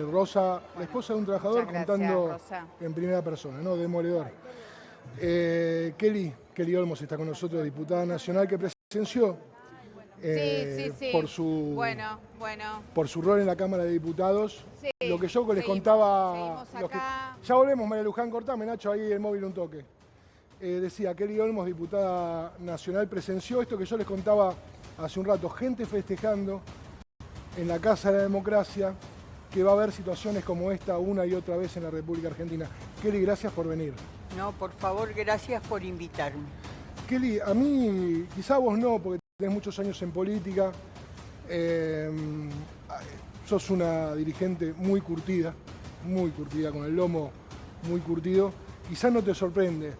Rosa, la esposa de un trabajador, Muchas gracias, contando Rosa. en primera persona, ¿no? Demoledor. Kelly Olmos está con nosotros, diputada nacional, que presenció Sí. por su Bueno. por su rol en la Cámara de Diputados. Sí, Lo que yo les seguimos contaba... acá. Ya volvemos, María Luján, cortame, Nacho, ahí el móvil un toque. Decía, Kelly Olmos, diputada nacional, presenció esto que yo les contaba hace un rato. Gente festejando en la Casa de la Democracia, que va a haber situaciones como esta una y otra vez en la República Argentina. Kelly, gracias por venir. No, por favor, gracias por invitarme. Kelly, a mí, quizá vos no, porque tenés muchos años en política, sos una dirigente muy curtida, con el lomo muy curtido. Quizás no te sorprende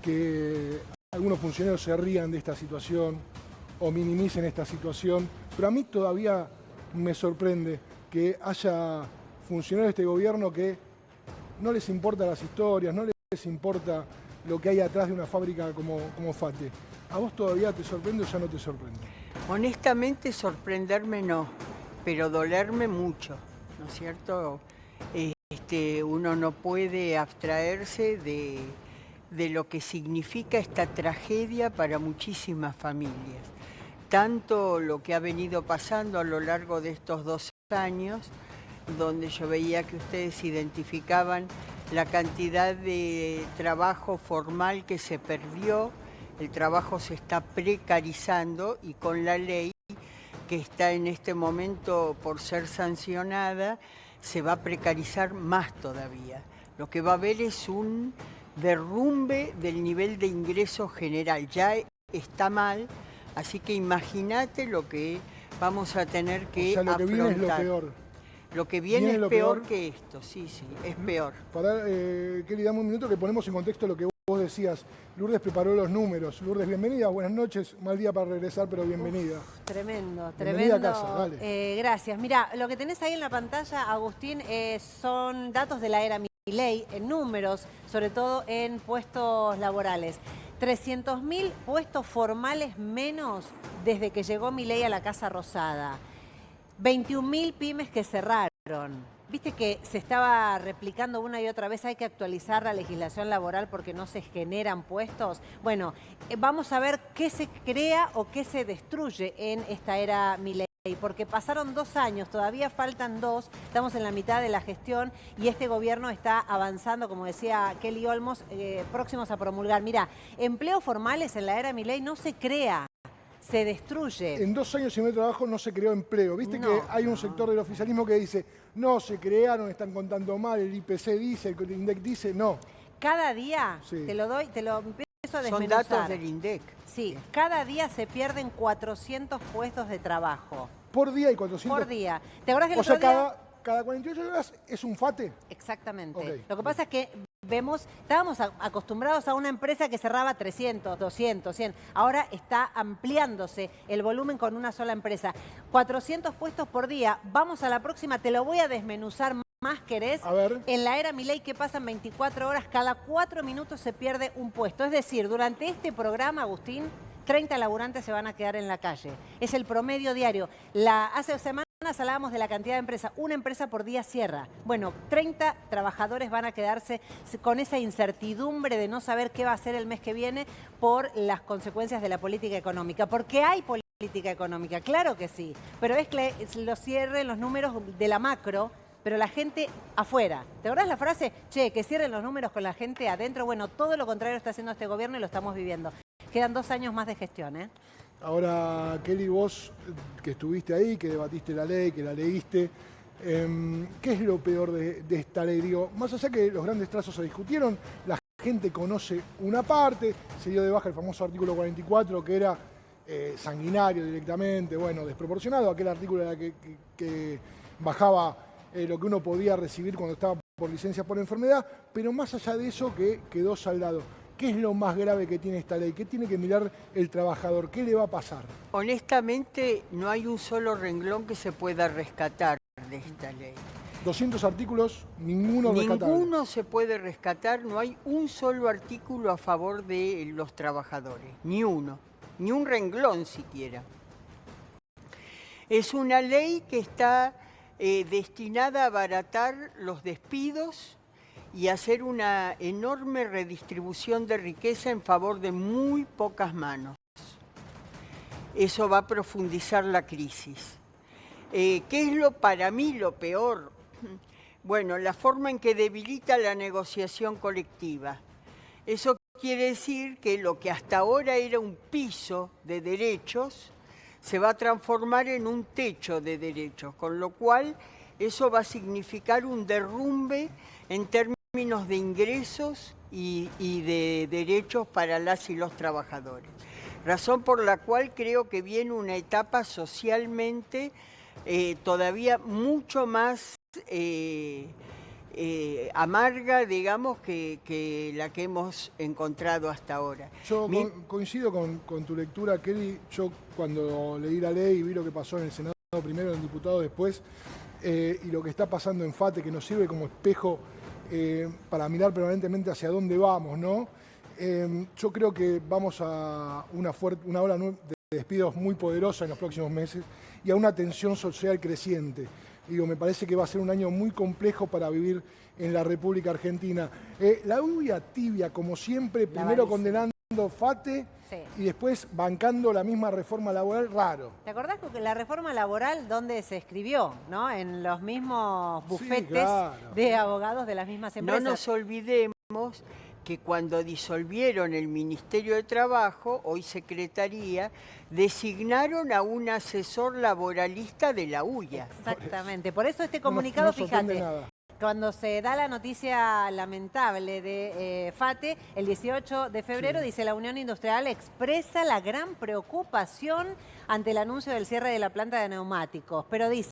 que algunos funcionarios se rían de esta situación o minimicen esta situación, pero a mí todavía me sorprende que haya funcionarios de este gobierno que no les importan las historias, no les importa lo que hay atrás de una fábrica como FATE. ¿A vos todavía te sorprende o ya no te sorprende? Honestamente, sorprenderme no, pero dolerme mucho, ¿no es cierto? Uno no puede abstraerse de lo que significa esta tragedia para muchísimas familias. Tanto lo que ha venido pasando a lo largo de estos 2 años, donde yo veía que ustedes identificaban la cantidad de trabajo formal que se perdió, el trabajo se está precarizando y con la ley que está en este momento por ser sancionada, se va a precarizar más todavía. Lo que va a haber es un derrumbe del nivel de ingreso general. Ya está mal, así que imagínate lo que vamos a tener que o sea, lo que afrontar. viene es lo peor. Lo que viene es peor que esto, sí, es peor. Kelly, dame un minuto que ponemos en contexto lo que vos decías. Lourdes preparó los números. Lourdes, bienvenida, buenas noches. Mal día para regresar, pero bienvenida. Tremendo. Bienvenida a casa, dale. Gracias. Mira, lo que tenés ahí en la pantalla, Agustín, son datos de la era Milei en números, sobre todo en puestos laborales. 300.000 puestos formales menos desde que llegó Milei a la Casa Rosada. 21.000 pymes que cerraron. Viste que se estaba replicando una y otra vez, hay que actualizar la legislación laboral porque no se generan puestos. Bueno, vamos a ver qué se crea o qué se destruye en esta era Milei, porque pasaron 2 años, todavía faltan 2, estamos en la mitad de la gestión y este gobierno está avanzando, como decía Kelly Olmos, próximos a promulgar. Mira, empleos formales en la era Milei no se crea. Se destruye. En 2 años y medio de trabajo no se creó empleo. Viste que hay un sector del oficialismo que dice, no, se crearon, están contando mal, el IPC dice, el INDEC dice, no. Cada día, sí. te lo empiezo a desmenuzar. Son datos del INDEC. Sí, cada día se pierden 400 puestos de trabajo. ¿Por día hay 400? Por día. ¿Te acuerdas que el o sea, otro día... cada 48 horas es un FATE. Exactamente. Okay. Lo que pasa es que estábamos acostumbrados a una empresa que cerraba 300, 200, 100. Ahora está ampliándose el volumen con una sola empresa. 400 puestos por día. Vamos a la próxima, te lo voy a desmenuzar más, ¿querés? A ver. En la era Milei, que pasan 24 horas, cada 4 minutos se pierde un puesto. Es decir, durante este programa, Agustín, 30 laburantes se van a quedar en la calle. Es el promedio diario. Hace semanas hablábamos de la cantidad de empresas. Una empresa por día cierra. Bueno, 30 trabajadores van a quedarse con esa incertidumbre de no saber qué va a hacer el mes que viene por las consecuencias de la política económica. Porque hay política económica, claro que sí. Pero es que los cierren los números de la macro, pero la gente afuera. ¿Te acordás la frase? Che, que cierren los números con la gente adentro. Bueno, todo lo contrario está haciendo este gobierno y lo estamos viviendo. Quedan 2 años más de gestión, ¿eh? Ahora, Kelly, vos que estuviste ahí, que debatiste la ley, que la leíste, ¿qué es lo peor de esta ley? Digo, más allá que los grandes trazos se discutieron, la gente conoce una parte, se dio de baja el famoso artículo 44, que era sanguinario directamente, bueno, desproporcionado, aquel artículo era que bajaba lo que uno podía recibir cuando estaba por licencia por enfermedad, pero más allá de eso que quedó saldado. ¿Qué es lo más grave que tiene esta ley? ¿Qué tiene que mirar el trabajador? ¿Qué le va a pasar? Honestamente, no hay un solo renglón que se pueda rescatar de esta ley. 200 artículos, ninguno rescatable. Ninguno se puede rescatar, no hay un solo artículo a favor de los trabajadores, ni uno, ni un renglón siquiera. Es una ley que está destinada a abaratar los despidos y hacer una enorme redistribución de riqueza en favor de muy pocas manos. Eso va a profundizar la crisis. ¿Qué es para mí lo peor? Bueno, la forma en que debilita la negociación colectiva. Eso quiere decir que lo que hasta ahora era un piso de derechos se va a transformar en un techo de derechos, con lo cual eso va a significar un derrumbe en términos de ingresos y de derechos para las y los trabajadores. Razón por la cual creo que viene una etapa socialmente todavía mucho más amarga, digamos, que la que hemos encontrado hasta ahora. Yo coincido con tu lectura, Kelly. Yo cuando leí la ley y vi lo que pasó en el Senado primero, en el diputado después, y lo que está pasando en FATE, que nos sirve como espejo para mirar permanentemente hacia dónde vamos, ¿no? Yo creo que vamos a una ola de despidos muy poderosa en los próximos meses y a una tensión social creciente. Digo, me parece que va a ser un año muy complejo para vivir en la República Argentina. La lluvia tibia, como siempre, primero condenando FATE y después bancando la misma reforma laboral, raro. ¿Te acordás que la reforma laboral donde se escribió, ¿no? En los mismos bufetes de abogados de las mismas empresas. No nos olvidemos que cuando disolvieron el Ministerio de Trabajo, hoy Secretaría, designaron a un asesor laboralista de la UIA. Exactamente, por eso este comunicado, no fíjate, cuando se da la noticia lamentable de FATE, el 18 de febrero, dice: la Unión Industrial expresa la gran preocupación ante el anuncio del cierre de la planta de neumáticos, pero dice: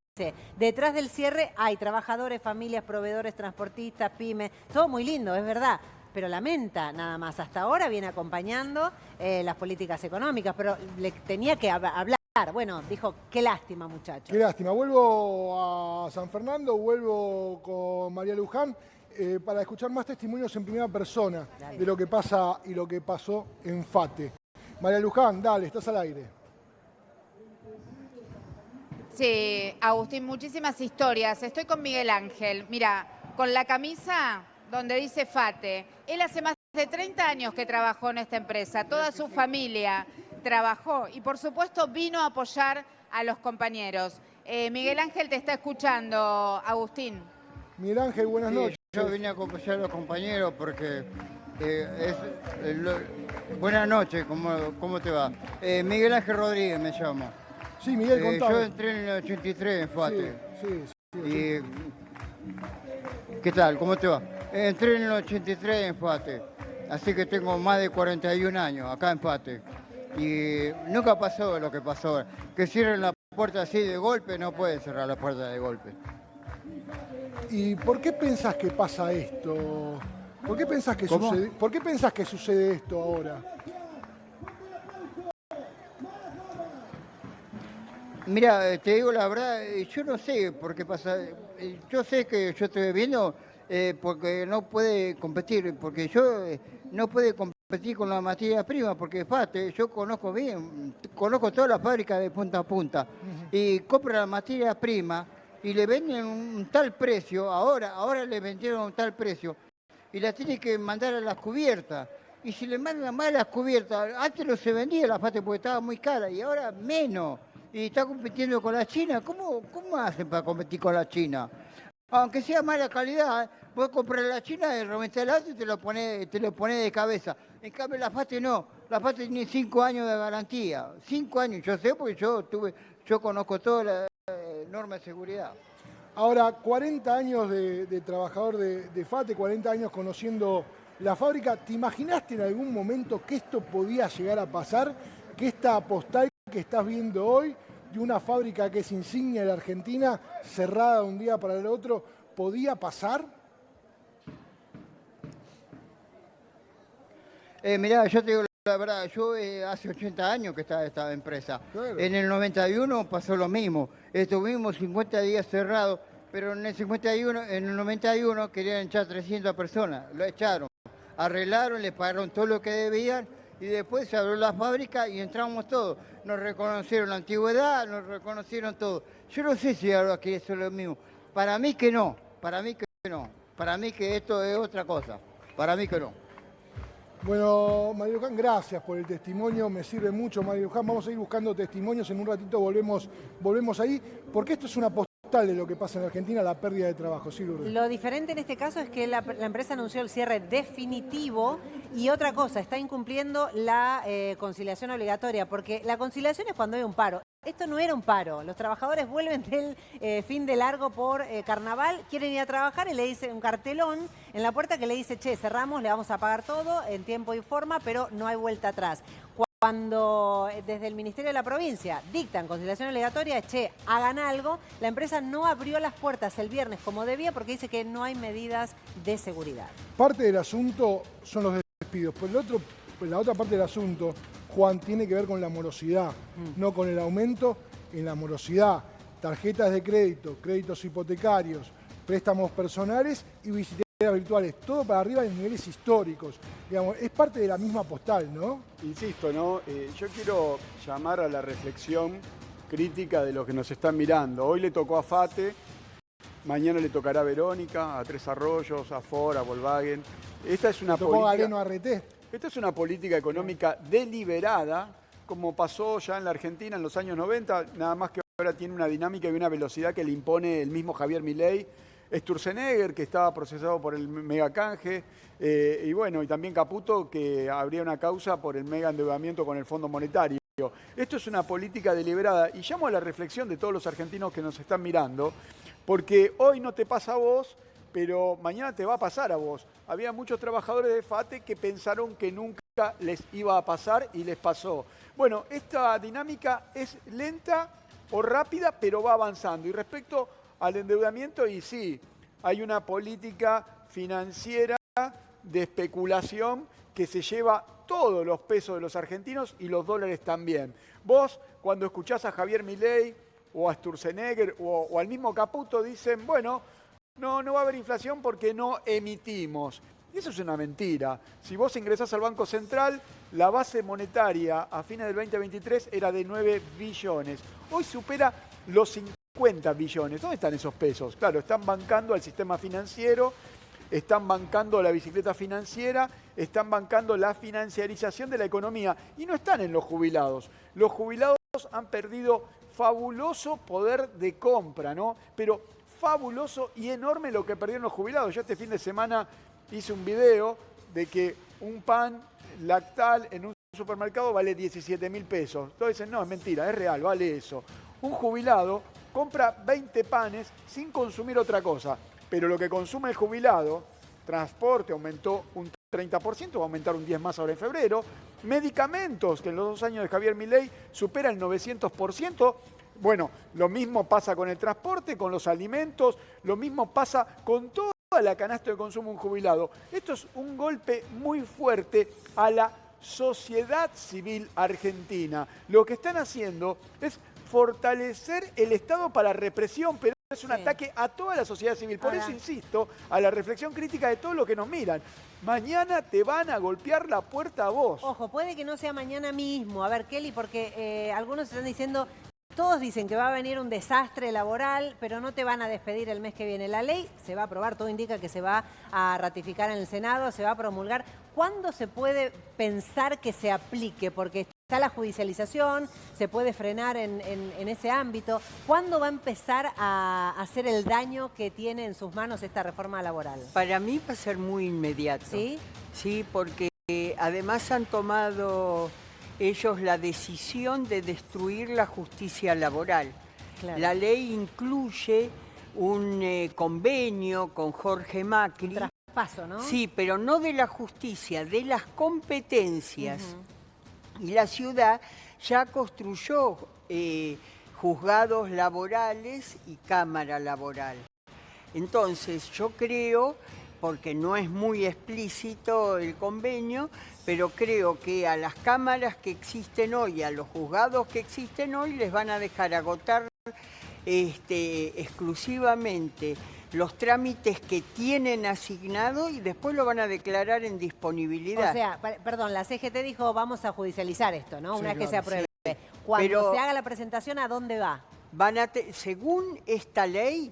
detrás del cierre hay trabajadores, familias, proveedores, transportistas, pymes, todo muy lindo, es verdad, pero lamenta nada más. Hasta ahora viene acompañando las políticas económicas, pero le tenía que hablar. Bueno, dijo, qué lástima, muchachos. Qué lástima. Vuelvo a San Fernando, vuelvo con María Luján para escuchar más testimonios en primera persona de lo que pasa y lo que pasó en FATE. María Luján, dale, estás al aire. Sí, Agustín, muchísimas historias. Estoy con Miguel Ángel. Mira, con la camisa donde dice FATE. Él hace más de 30 años que trabajó en esta empresa. Toda su familia trabajó y, por supuesto, vino a apoyar a los compañeros. Miguel Ángel te está escuchando, Agustín. Miguel Ángel, buenas noches. Yo vine a acompañar a los compañeros porque buenas noches, ¿cómo te va? Miguel Ángel Rodríguez me llamo. Sí, Miguel, contame. Yo entré en el 83 en FATE. Sí. ¿Qué tal? ¿Cómo te va? Entré en el 83 en FATE, así que tengo más de 41 años acá en FATE. Y nunca pasó lo que pasó. Que cierren la puerta así de golpe, no pueden cerrar la puerta de golpe. ¿Y por qué pensás que pasa esto? ¿Por qué pensás que sucede? ¿Por qué pensás que sucede esto ahora? Mira, te digo la verdad, yo no sé por qué pasa. Yo sé que yo estoy viendo porque no puede competir, porque no puede competir con la materia prima, porque FATE, yo conozco bien, conozco todas las fábricas de punta a punta, y compran la materia prima y le venden un tal precio, ahora le vendieron un tal precio, y la tiene que mandar a las cubiertas. Y si le mandan mal las cubiertas, antes no se vendía la FATE porque estaba muy cara, y ahora menos. Y está compitiendo con la China. ¿Cómo hacen para competir con la China? Aunque sea mala calidad, puedes comprar la China y reventarla y te lo pones de cabeza. En cambio la FATE no. La FATE tiene 5 años de garantía. 5 años, yo sé porque yo conozco toda la norma de seguridad. Ahora, 40 años de trabajador de FATE, 40 años conociendo la fábrica. ¿Te imaginaste en algún momento que esto podía llegar a pasar? Que esta postal que estás viendo hoy, de una fábrica que es insignia de la Argentina, cerrada de un día para el otro, ¿podía pasar? Mirá, yo te digo la verdad, yo hace 80 años que está esta empresa. Claro. En el 91 pasó lo mismo. Estuvimos 50 días cerrados, pero en el 91 querían echar 300 personas. Lo echaron. Arreglaron, le pagaron todo lo que debían y después se abrió la fábrica y entramos todos. Nos reconocieron la antigüedad, nos reconocieron todo. Yo no sé si ahora que eso es lo mismo. Para mí que no, para mí que no. Para mí que esto es otra cosa. Para mí que no. Bueno, María Luján, gracias por el testimonio, me sirve mucho, María Luján. Vamos a ir buscando testimonios, en un ratito volvemos ahí, porque esto es una postal de lo que pasa en Argentina, la pérdida de trabajo. Sí, Lourdes. Lo diferente en este caso es que la empresa anunció el cierre definitivo y otra cosa, está incumpliendo la conciliación obligatoria, porque la conciliación es cuando hay un paro. Esto no era un paro, los trabajadores vuelven del fin de largo por carnaval, quieren ir a trabajar y le dicen un cartelón en la puerta que le dice, che, cerramos, le vamos a pagar todo en tiempo y forma, pero no hay vuelta atrás. Cuando desde el Ministerio de la Provincia dictan conciliación obligatoria, che, hagan algo, la empresa no abrió las puertas el viernes como debía porque dice que no hay medidas de seguridad. Parte del asunto son los despidos, la otra parte del asunto, Juan, tiene que ver con la morosidad, no con el aumento en la morosidad. Tarjetas de crédito, créditos hipotecarios, préstamos personales y billeteras virtuales, todo para arriba en niveles históricos. Digamos, es parte de la misma postal, ¿no? Insisto, ¿no? Yo quiero llamar a la reflexión crítica de los que nos están mirando. Hoy le tocó a FATE, mañana le tocará a Verónica, a Tres Arroyos, a Ford, a Volkswagen. Esta es una política... Galeno Arreté. Esta es una política económica deliberada, como pasó ya en la Argentina en los años 90, nada más que ahora tiene una dinámica y una velocidad que le impone el mismo Javier Milei, Sturzenegger, que estaba procesado por el megacanje, y bueno, y también Caputo, que habría una causa por el mega endeudamiento con el Fondo Monetario. Esto es una política deliberada y llamo a la reflexión de todos los argentinos que nos están mirando, porque hoy no te pasa a vos, pero mañana te va a pasar a vos. Había muchos trabajadores de FATE que pensaron que nunca les iba a pasar y les pasó. Bueno, esta dinámica es lenta o rápida, pero va avanzando. Y respecto al endeudamiento, y sí, hay una política financiera de especulación que se lleva todos los pesos de los argentinos y los dólares también. Vos, cuando escuchás a Javier Milei o a Sturzenegger o al mismo Caputo, dicen, bueno, no va a haber inflación porque no emitimos. Y eso es una mentira. Si vos ingresás al Banco Central, la base monetaria a fines del 2023 era de 9 billones. Hoy supera los 50 billones. ¿Dónde están esos pesos? Claro, están bancando al sistema financiero, están bancando la bicicleta financiera, están bancando la financiarización de la economía y no están en los jubilados. Los jubilados han perdido fabuloso poder de compra, ¿no? Pero fabuloso y enorme lo que perdieron los jubilados. Yo este fin de semana hice un video de que un pan lactal en un supermercado vale 17.000 pesos. Todos dicen, no, es mentira, es real, vale eso. Un jubilado compra 20 panes sin consumir otra cosa, pero lo que consume el jubilado, transporte aumentó un 30%, va a aumentar un 10 más ahora en febrero, medicamentos, que en los 2 años de Javier Milei supera el 900%, bueno, lo mismo pasa con el transporte, con los alimentos, lo mismo pasa con toda la canasta de consumo de un jubilado. Esto es un golpe muy fuerte a la sociedad civil argentina. Lo que están haciendo es fortalecer el Estado para represión, pero es un ataque a toda la sociedad civil. Por eso insisto a la reflexión crítica de todos los que nos miran. Mañana te van a golpear la puerta a vos. Ojo, puede que no sea mañana mismo. A ver, Kelly, porque algunos están diciendo... Todos dicen que va a venir un desastre laboral, pero no te van a despedir el mes que viene. La ley se va a aprobar, todo indica que se va a ratificar en el Senado, se va a promulgar. ¿Cuándo se puede pensar que se aplique? Porque está la judicialización, se puede frenar en ese ámbito. ¿Cuándo va a empezar a hacer el daño que tiene en sus manos esta reforma laboral? Para mí va a ser muy inmediato. ¿Sí? Sí, porque además han tomado ellos la decisión de destruir la justicia laboral. Claro. La ley incluye un convenio con Jorge Macri. Traspaso, ¿no? Sí, pero no de la justicia, de las competencias. Y la ciudad ya construyó juzgados laborales y cámara laboral. Entonces, yo creo, porque no es muy explícito el convenio, pero creo que a las cámaras que existen hoy, a los juzgados que existen hoy, les van a dejar agotar exclusivamente los trámites que tienen asignado y después lo van a declarar en disponibilidad. O sea, perdón, la CGT dijo vamos a judicializar esto, ¿no? Sí, Una vez que claro, se apruebe. sí. Cuando Pero- se haga la presentación, ¿a dónde va? Según esta ley,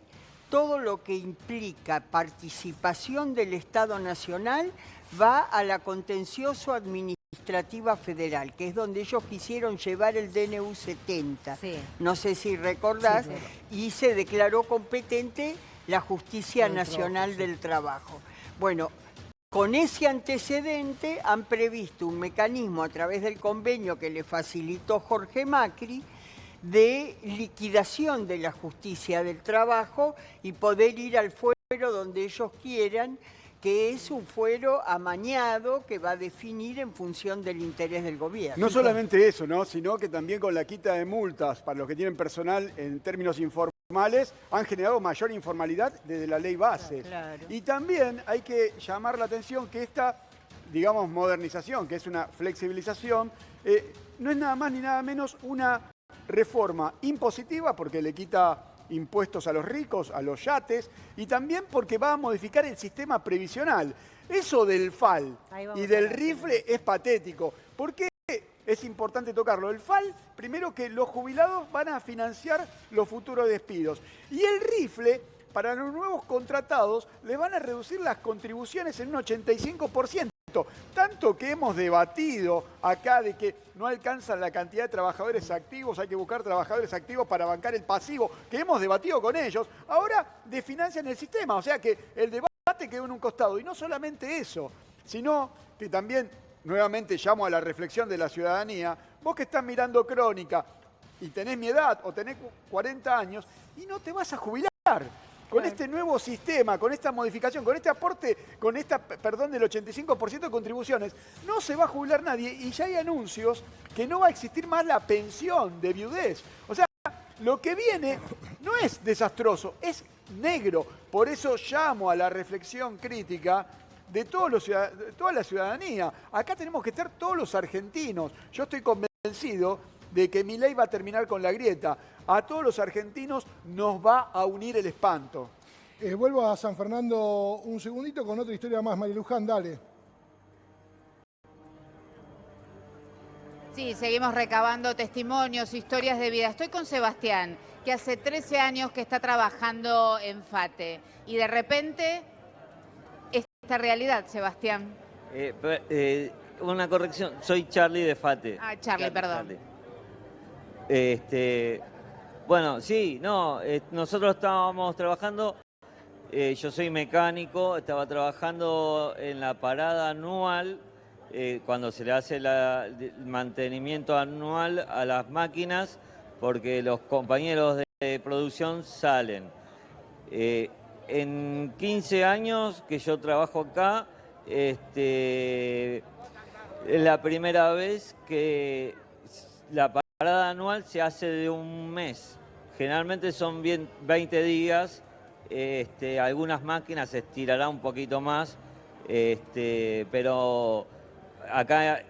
todo lo que implica participación del Estado Nacional va a la contencioso administrativa federal, que es donde ellos quisieron llevar el DNU 70. Sí. No sé si recordás, Sí, claro. y se declaró competente la Justicia Del Nacional Trabajo, sí. del Trabajo. Bueno, con ese antecedente han previsto un mecanismo a través del convenio que le facilitó Jorge Macri de liquidación de la justicia del trabajo y poder ir al fuero donde ellos quieran, que es un fuero amañado que va a definir en función del interés del gobierno. No solamente eso, ¿no? Sino que también con la quita de multas para los que tienen personal en términos informales han generado mayor informalidad desde la ley base. Claro. Y también hay que llamar la atención que esta, digamos, modernización, que es una flexibilización, no es nada más ni nada menos una reforma impositiva porque le quita impuestos a los ricos, a los yates, y también porque va a modificar el sistema previsional. Eso del FAL Ahí vamos y a del hablar, rifle es patético. ¿Por qué es importante tocarlo? El FAL, primero que los jubilados van a financiar los futuros despidos. Y el rifle, para los nuevos contratados, les van a reducir las contribuciones en un 85%. Tanto que hemos debatido acá de que no alcanza la cantidad de trabajadores activos, hay que buscar trabajadores activos para bancar el pasivo, que hemos debatido con ellos, ahora desfinancian el sistema, o sea que el debate quedó en un costado. Y no solamente eso, sino que también, nuevamente llamo a la reflexión de la ciudadanía, vos que estás mirando Crónica y tenés mi edad o tenés 40 años y no te vas a jubilar. Con este nuevo sistema, con esta modificación, con este aporte, con esta, perdón, del 85% de contribuciones, no se va a jubilar nadie y ya hay anuncios que no va a existir más la pensión de viudez. O sea, lo que viene no es desastroso, es negro. Por eso llamo a la reflexión crítica de toda la ciudadanía. Acá tenemos que estar todos los argentinos. Yo estoy convencido de que Milei va a terminar con la grieta. A todos los argentinos nos va a unir el espanto. Vuelvo a San Fernando un segundito con otra historia más. María Luján, dale. Sí, seguimos recabando testimonios, historias de vida. Estoy con Sebastián, que hace 13 años que está trabajando en FATE. Y de repente, esta realidad, Sebastián. Una corrección, soy Charlie de FATE. Ah, Charlie, perdón. Bueno, sí, no, nosotros estábamos trabajando, yo soy mecánico, estaba trabajando en la parada anual, cuando se le hace el mantenimiento anual a las máquinas, porque los compañeros de producción salen. En 15 años que yo trabajo acá, es la primera vez que la parada anual se hace de un mes. Generalmente son 20 días. Algunas máquinas se estirará un poquito más, pero acá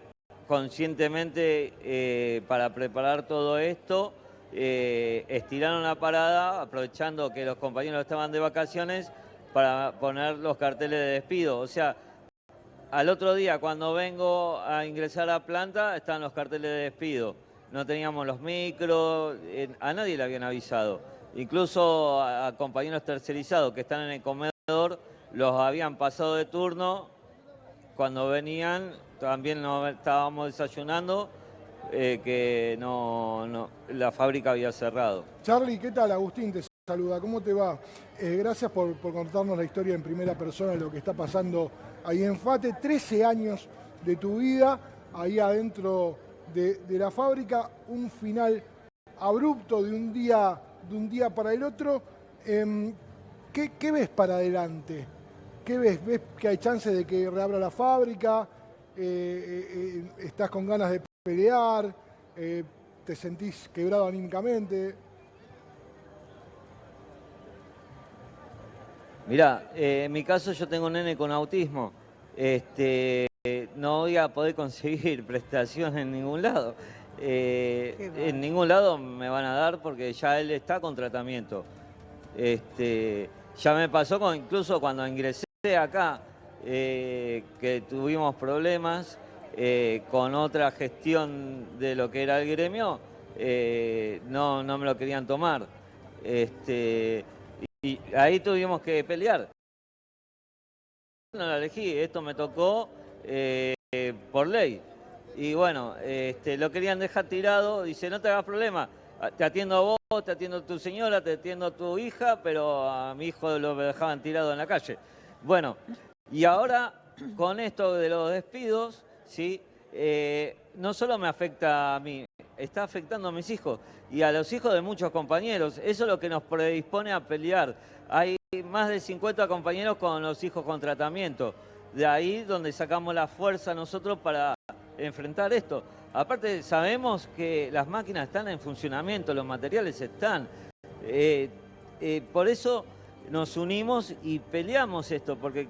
conscientemente para preparar todo esto estiraron la parada aprovechando que los compañeros estaban de vacaciones para poner los carteles de despido. O sea, al otro día cuando vengo a ingresar a planta están los carteles de despido. No teníamos los micros, a nadie le habían avisado. Incluso a compañeros tercerizados que están en el comedor los habían pasado de turno. Cuando venían también nos estábamos desayunando, que la fábrica había cerrado. Charlie, ¿qué tal? Agustín te saluda. ¿Cómo te va? Gracias por contarnos la historia en primera persona de lo que está pasando ahí en FATE. 13 años de tu vida ahí adentro de la fábrica, un final abrupto de un día para el otro. ¿Qué ves para adelante? ¿Qué ves? ¿Ves que hay chance de que reabra la fábrica? ¿Estás con ganas de pelear? ¿Te sentís quebrado anímicamente? Mirá, en mi caso yo tengo un nene con autismo. No voy a poder conseguir prestación en ningún lado. En ningún lado me van a dar porque ya él está con tratamiento. Ya me pasó incluso cuando ingresé acá, que tuvimos problemas con otra gestión de lo que era el gremio, no me lo querían tomar. Y ahí tuvimos que pelear. No la elegí, esto me tocó por ley. Y bueno, lo querían dejar tirado, dice, no te hagas problema, te atiendo a vos, te atiendo a tu señora, te atiendo a tu hija, pero a mi hijo lo dejaban tirado en la calle. Bueno, y ahora con esto de los despidos, ¿sí? No solo me afecta a mí, está afectando a mis hijos y a los hijos de muchos compañeros. Eso es lo que nos predispone a pelear. Hay más de 50 compañeros con los hijos con tratamiento. De ahí donde sacamos la fuerza nosotros para enfrentar esto. Aparte, sabemos que las máquinas están en funcionamiento, los materiales están. Por eso nos unimos y peleamos esto, porque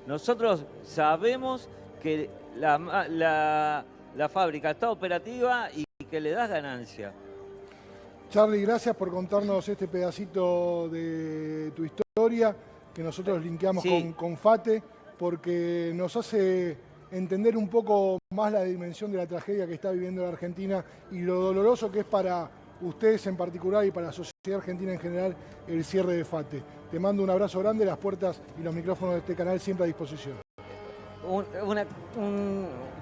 nosotros sabemos que la fábrica está operativa y que le das ganancia. Charly, gracias por contarnos este pedacito de tu historia, que nosotros linkeamos con FATE, porque nos hace entender un poco más la dimensión de la tragedia que está viviendo la Argentina y lo doloroso que es para ustedes en particular y para la sociedad argentina en general el cierre de FATE. Te mando un abrazo grande, las puertas y los micrófonos de este canal siempre a disposición.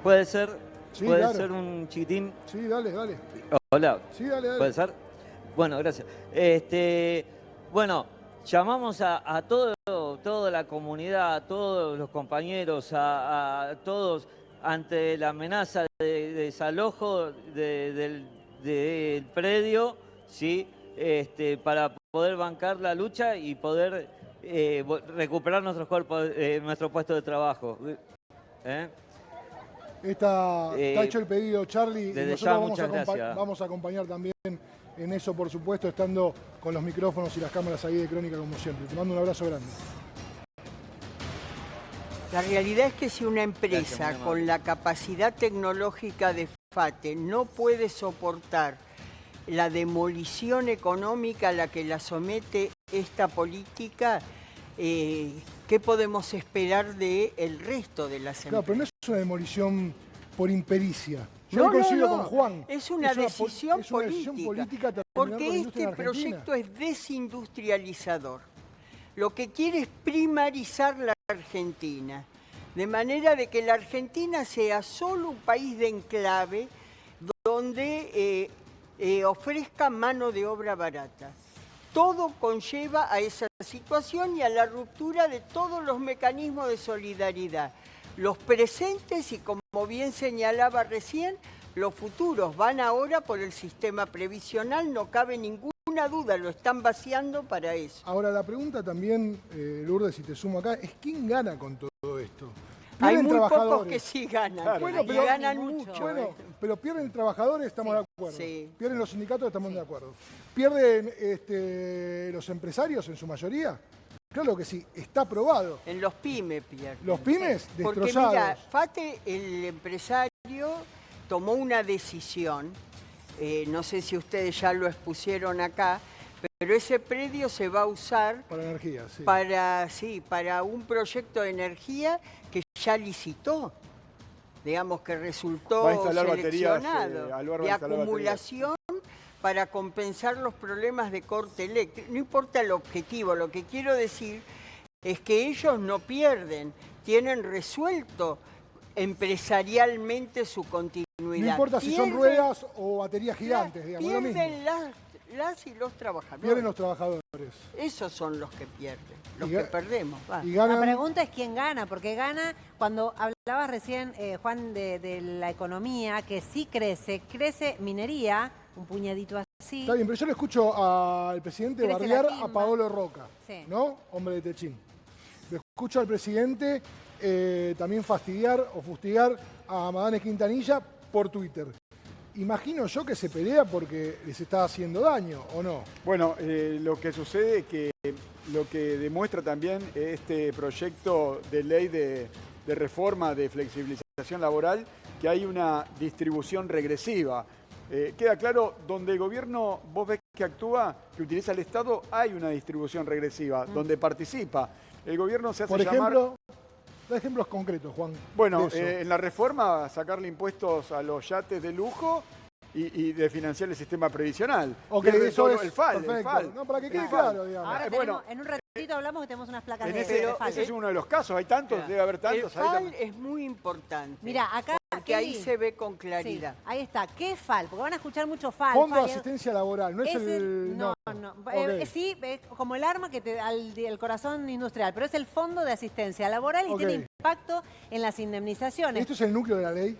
¿Puede ser? Sí, ¿Puede claro. ser un chiquitín? Sí, dale. Hola. Sí, dale. ¿Puede ser? Bueno, gracias. Bueno, llamamos a toda la comunidad, a todos los compañeros, a todos ante la amenaza de desalojo del predio, ¿sí? Para poder bancar la lucha y poder recuperar nuestro puesto de trabajo. Está hecho el pedido, Charly, y desde ya, nosotros muchas gracias. vamos a acompañar también en eso, por supuesto, estando con los micrófonos y las cámaras ahí de Crónica como siempre. Te mando un abrazo grande. La realidad es que si una empresa con la capacidad tecnológica de FATE no puede soportar la demolición económica a la que la somete esta política, ¿qué podemos esperar del resto de las empresas? Claro, pero no es una demolición por impericia. Yo coincido con Juan. Es una decisión política. Porque este proyecto es desindustrializador. Lo que quiere es primarizar la Argentina, de manera de que la Argentina sea solo un país de enclave donde ofrezca mano de obra barata. Todo conlleva a esa situación y a la ruptura de todos los mecanismos de solidaridad. Los presentes y, como bien señalaba recién, los futuros van ahora por el sistema previsional, no cabe ninguna duda, lo están vaciando para eso. Ahora, la pregunta también, Lourdes, si te sumo acá, es ¿quién gana con todo esto? Hay muy pocos que sí ganan, claro, bueno, pero ganan mucho. Bueno, pero pierden trabajadores, estamos de acuerdo. Sí. Pierden los sindicatos, estamos de acuerdo. Pierden los empresarios en su mayoría. Claro que sí, está aprobado. En los pymes pierden. Los pymes destrozados. Porque mira, FATE, el empresario, tomó una decisión, no sé si ustedes ya lo expusieron acá, pero ese predio se va a usar para energía, para un proyecto de energía que ya licitó, digamos que resultó seleccionado, de acumulación para compensar los problemas de corte eléctrico. No importa el objetivo, lo que quiero decir es que ellos no pierden, tienen resuelto empresarialmente su continuidad. No importa si son ruedas o baterías gigantes, digamos, lo mismo. Pierden las y los trabajadores. Pierden los trabajadores. Esos son los que pierden, los que perdemos. La pregunta es quién gana, porque gana, cuando hablabas recién, Juan, de la economía, que sí crece minería, un puñadito así. Está bien, pero yo le escucho al presidente bardear a Paolo Roca, ¿no? Hombre de Techín. Le escucho al presidente también fastidiar o fustigar a Madane Quintanilla por Twitter. Imagino yo que se pelea porque les está haciendo daño, ¿o no? Bueno, lo que sucede es que lo que demuestra también este proyecto de ley de reforma de flexibilización laboral, que hay una distribución regresiva. Queda claro, donde el gobierno, vos ves que actúa, que utiliza el Estado, hay una distribución regresiva, donde participa. El gobierno se hace Por llamar... ejemplo, da ejemplos concretos, Juan. Bueno, de eso. en la reforma, sacarle impuestos a los yates de lujo y de financiar el sistema previsional. Ok, Pierde eso todo es el FAL, el perfecto. FAL. No, para que quede El claro, FAL. digamos. Ahora bueno, en un ratito hablamos que tenemos unas placas En de ese FAL. es uno de los casos, hay tantos, Claro. debe haber El tantos. ahí FAL también. es muy importante. Mira, acá... Porque ahí Kelly, se ve con claridad. sí, ahí está. ¿Qué es FAL? Porque van a escuchar mucho FAL. Fondo de FAL, asistencia laboral, no es el... No. Ok. Sí, es como el arma que te da el corazón industrial, pero es el Fondo de Asistencia Laboral y Ok. tiene impacto en las indemnizaciones. ¿Esto es el núcleo de la ley?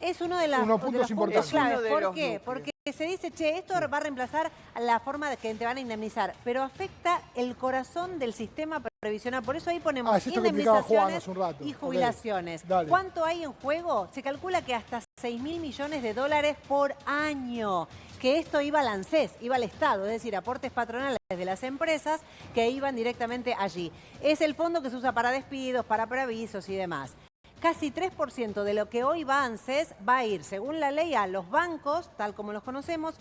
Es uno de, unos de puntos los importantes. claves. Es uno de ¿Por los qué? núcleos. Porque se dice, che, esto va a reemplazar la forma de que te van a indemnizar, pero afecta el corazón del sistema previsional. Por eso ahí ponemos Ah, es esto que explicaba Juan indemnizaciones hace un rato. y Ok. jubilaciones. Dale. ¿Cuánto hay en juego? Se calcula que hasta 6.000 millones de dólares por año. Que esto iba al ANSES, iba al Estado, es decir, aportes patronales de las empresas que iban directamente allí. Es el fondo que se usa para despidos, para preavisos y demás. Casi 3% de lo que hoy va a ANSES va a ir, según la ley, a los bancos, tal como los conocemos,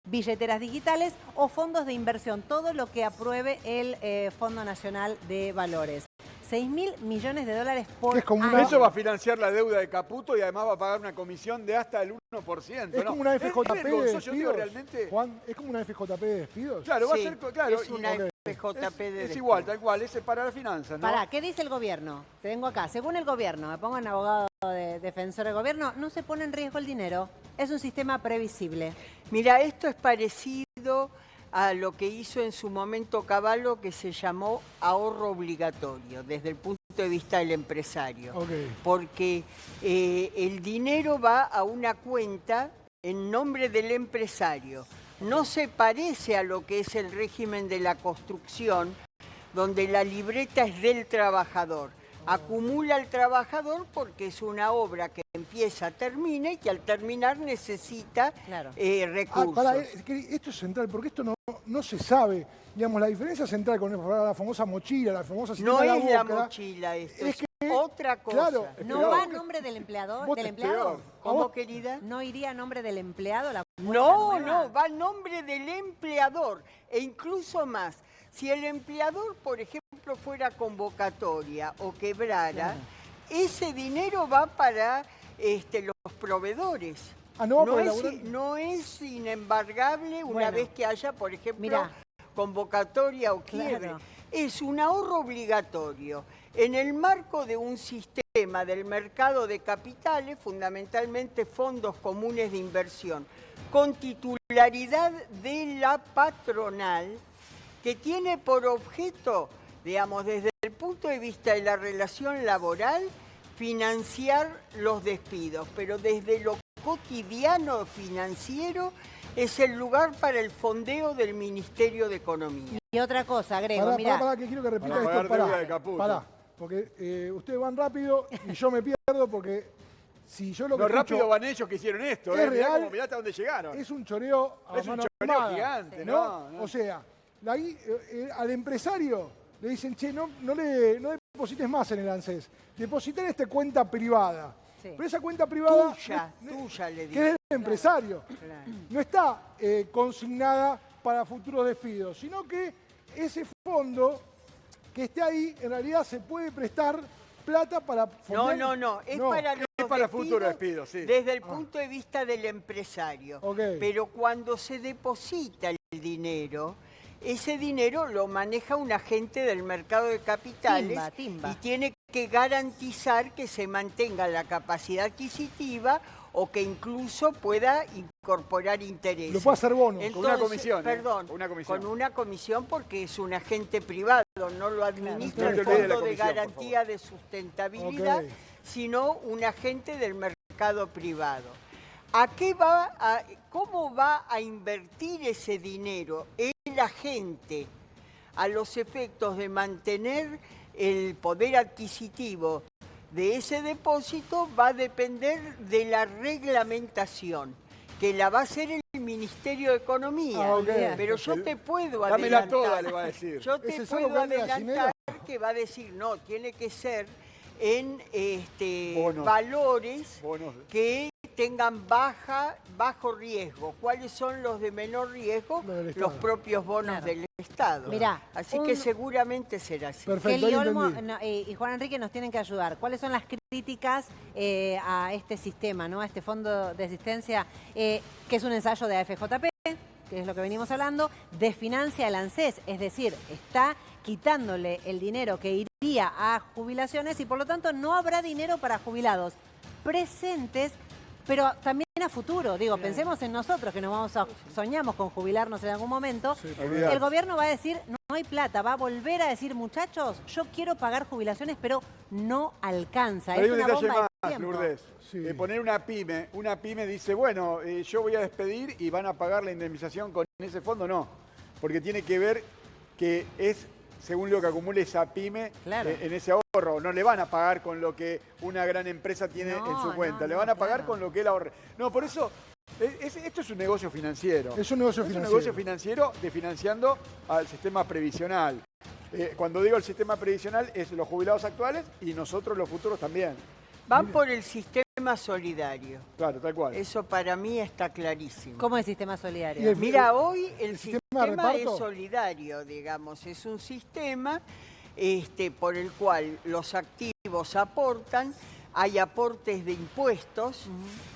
billeteras digitales o fondos de inversión, todo lo que apruebe el Fondo Nacional de Valores. 6.000 millones de dólares por Que es como año. una- Eso va a financiar la deuda de Caputo y además va a pagar una comisión de hasta el 1%. Es ¿no? como una FJP de vergonzoso, yo digo, despidos. realmente... Juan, ¿es como una FJP de despidos? Claro, va a Sí, ser... Claro, es y- una ok. FJP de es igual, tal cual, es para las finanzas, ¿no? Pará, ¿qué dice el gobierno? Tengo acá, según el gobierno, me pongo en abogado de defensor del gobierno, no se pone en riesgo el dinero, es un sistema previsible. Mira, esto es parecido a lo que hizo en su momento Cavallo, que se llamó ahorro obligatorio, desde el punto de vista del empresario. Ok. Porque el dinero va a una cuenta en nombre del empresario. No se parece a lo que es el régimen de la construcción, donde la libreta es del trabajador. Acumula el trabajador porque es una obra que empieza, termina y que al terminar necesita Claro. recursos. Esto es central, porque esto no se sabe. Digamos, la diferencia central con la famosa mochila, la famosa No sistema es de la boca, mochila esto, es es que, otra cosa. claro, ¿No Pero- va a nombre del empleador? Vos ¿Del te- empleado? peor. ¿Cómo, querida? ¿No iría a nombre del empleado la cuenta No, nueva? no, va a nombre del empleador e incluso más. Si el empleador, por ejemplo, fuera convocatoria o quebrara, ese dinero va para los proveedores. Ah, no va para el laburante. no es inembargable una Bueno. vez que haya, por ejemplo, Mirá. convocatoria o quiebre. Claro. Es un ahorro obligatorio en el marco de un sistema del mercado de capitales, fundamentalmente fondos comunes de inversión, con titularidad de la patronal, que tiene por objeto, digamos, desde el punto de vista de la relación laboral, financiar los despidos, pero desde lo cotidiano financiero es el lugar para el fondeo del Ministerio de Economía. Y otra cosa, agrego, mirá. Pará, que quiero que repita Para esto. pagar deuda de Caputo. Pará, porque ustedes van rápido y yo me pierdo porque si yo lo que No, escucho rápido van ellos que hicieron esto, es Mirá real, mirá hasta dónde llegaron. es un choreo a Es un mano choreo armada, gigante, ¿no? no. O sea, al empresario le dicen, che, no deposites más en el ANSES, deposita en esta cuenta privada. Sí. Pero esa cuenta privada, Tuya, le que es digo. del empresario, Claro. no está consignada para futuros despidos, sino que ese fondo que esté ahí, en realidad se puede prestar plata para... fondear- No, es para los Es para futuros despidos, sí. desde el punto de vista del empresario. Ok. Pero cuando se deposita el dinero, ese dinero lo maneja un agente del mercado de capitales Timba. y tiene que garantizar que se mantenga la capacidad adquisitiva o que incluso pueda incorporar intereses. Lo puede hacer bono. Con una comisión, Perdón, con una comisión. con una comisión porque es un agente privado, no lo administra Claro. el No te olvides de la Fondo de comisión, por Garantía de Sustentabilidad, Ok. sino un agente del mercado privado. ¿Cómo va a invertir ese dinero el agente a los efectos de mantener el poder adquisitivo de ese depósito? Va a depender de la reglamentación, que la va a hacer el Ministerio de Economía. Ah, ok. Pero yo te puedo Dámela adelantar. toda, le va a decir. Yo te ¿Es el solo puedo plan de adelantar gallinero? que va a decir, no, tiene que ser en Bonos. valores Bonos. que tengan bajo riesgo. ¿Cuáles son los de menor riesgo? Los del Estado. Los propios bonos Claro. del Estado. Mirá, Así que seguramente será así. Perfecto, Kelly ahí Olmo entendí. y Juan Enrique nos tienen que ayudar. ¿Cuáles son las críticas a este sistema, ¿no? A este fondo de asistencia, que es un ensayo de AFJP, que es lo que venimos hablando, desfinancia el ANSES, es decir, está quitándole el dinero que iría a jubilaciones y por lo tanto no habrá dinero para jubilados presentes, pero también a futuro. Digo, pensemos en nosotros que soñamos con jubilarnos en algún momento. olvidate. El gobierno va a decir, no hay plata, va a volver a decir, muchachos, yo quiero pagar jubilaciones, pero no alcanza. Pero hay Es un una detalle bomba de más, tiempo. Lourdes. Sí. Poner una pyme dice, bueno, yo voy a despedir y van a pagar la indemnización con ese fondo, no. Porque tiene que ver que es según lo que acumule esa pyme Claro. en ese ahorro. No le van a pagar con lo que una gran empresa tiene No, en su cuenta, no, le no, van a pagar claro. con lo que él ahorre. No, por eso, esto es un negocio financiero. Es un negocio Es un financiero. negocio financiero de financiando al sistema previsional. Cuando digo el sistema previsional es los jubilados actuales y nosotros los futuros también. Van por el sistema solidario. Claro, tal cual. Eso para mí está clarísimo. ¿Cómo es sistema solidario? Y el- Mira, hoy el sistema de sistema es reparto? solidario, digamos. Es un sistema por el cual los activos aportan, hay aportes de impuestos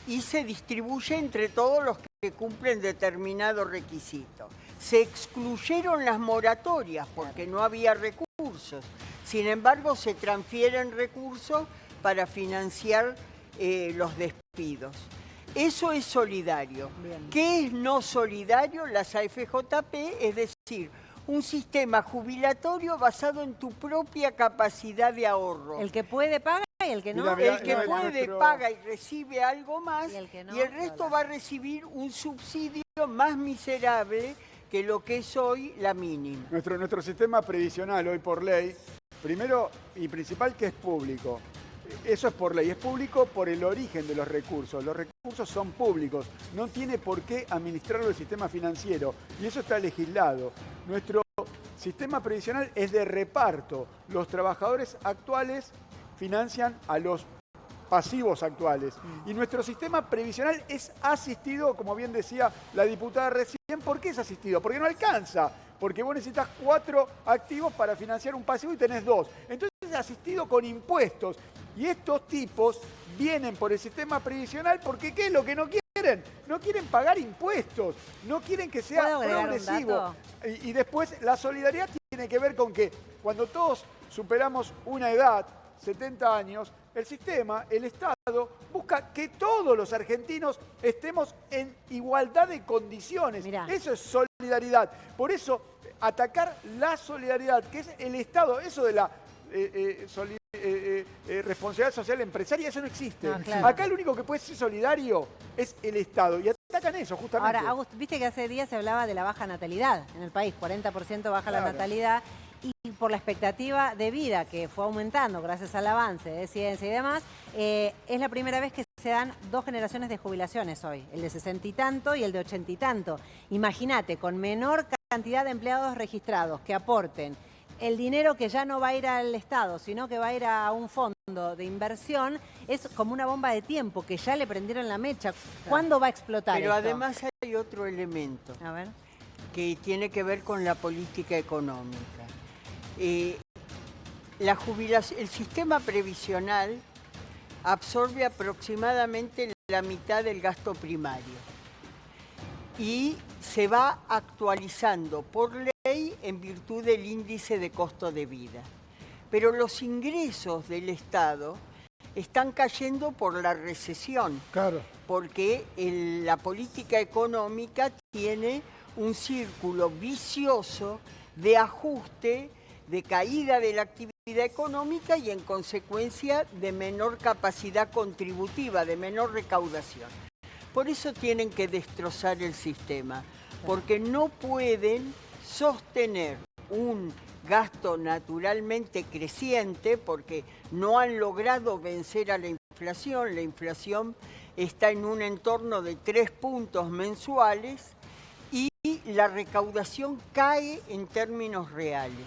y se distribuye entre todos los que cumplen determinado requisito. Se excluyeron las moratorias porque no había recursos. Sin embargo, se transfieren recursos para financiar los despidos. Eso es solidario. Bien. ¿Qué es no solidario? Las AFJP, es decir, un sistema jubilatorio basado en tu propia capacidad de ahorro. El que puede paga y el que no. Mira, El que mira, puede nuestro- paga y recibe algo más Y el que no, y el resto va a recibir un subsidio más miserable que lo que es hoy la mínima. Nuestro sistema previsional hoy por ley, primero y principal que es público. Eso es por ley, es público por el origen de los recursos. Los recursos son públicos, no tiene por qué administrarlo el sistema financiero y eso está legislado. Nuestro sistema previsional es de reparto. Los trabajadores actuales financian a los pasivos actuales. Y nuestro sistema previsional es asistido, como bien decía la diputada recién. ¿Por qué es asistido? Porque no alcanza. Porque vos necesitas 4 activos para financiar un pasivo y tenés 2. Entonces es asistido con impuestos. Y estos tipos vienen por el sistema previsional porque ¿qué es lo que no quieren? No quieren pagar impuestos. No quieren que sea ¿Puedo agregar un progresivo. dato? Y después la solidaridad tiene que ver con que cuando todos superamos una edad, 70 años, el sistema, el Estado, busca que todos los argentinos estemos en igualdad de condiciones. Mirá. Eso es solidaridad. Por eso, atacar la solidaridad, que es el Estado, eso de la responsabilidad social empresaria, eso no existe. No, claro. Acá el único que puede ser solidario es el Estado. Y atacan eso, justamente. Ahora, Agus, viste que hace días se hablaba de la baja natalidad en el país, 40% baja la Claro. natalidad, y por la expectativa de vida que fue aumentando gracias al avance de ciencia y demás, es la primera vez que se dan 2 generaciones de jubilaciones hoy, el de 60 y tanto y el de 80 y tanto. Imagínate, con menor cantidad de empleados registrados que aporten el dinero que ya no va a ir al Estado, sino que va a ir a un fondo de inversión, es como una bomba de tiempo que ya le prendieron la mecha. ¿Cuándo va a explotar Pero esto? además hay otro elemento A ver. que tiene que ver con la política económica. El sistema previsional absorbe aproximadamente la mitad del gasto primario y se va actualizando por ley en virtud del índice de costo de vida. Pero los ingresos del Estado están cayendo por la recesión, Claro. porque la política económica tiene un círculo vicioso de ajuste, de caída de la actividad económica y en consecuencia de menor capacidad contributiva, de menor recaudación. Por eso tienen que destrozar el sistema, porque no pueden sostener un gasto naturalmente creciente, porque no han logrado vencer a la inflación. La inflación está en un entorno de 3 puntos mensuales y la recaudación cae en términos reales.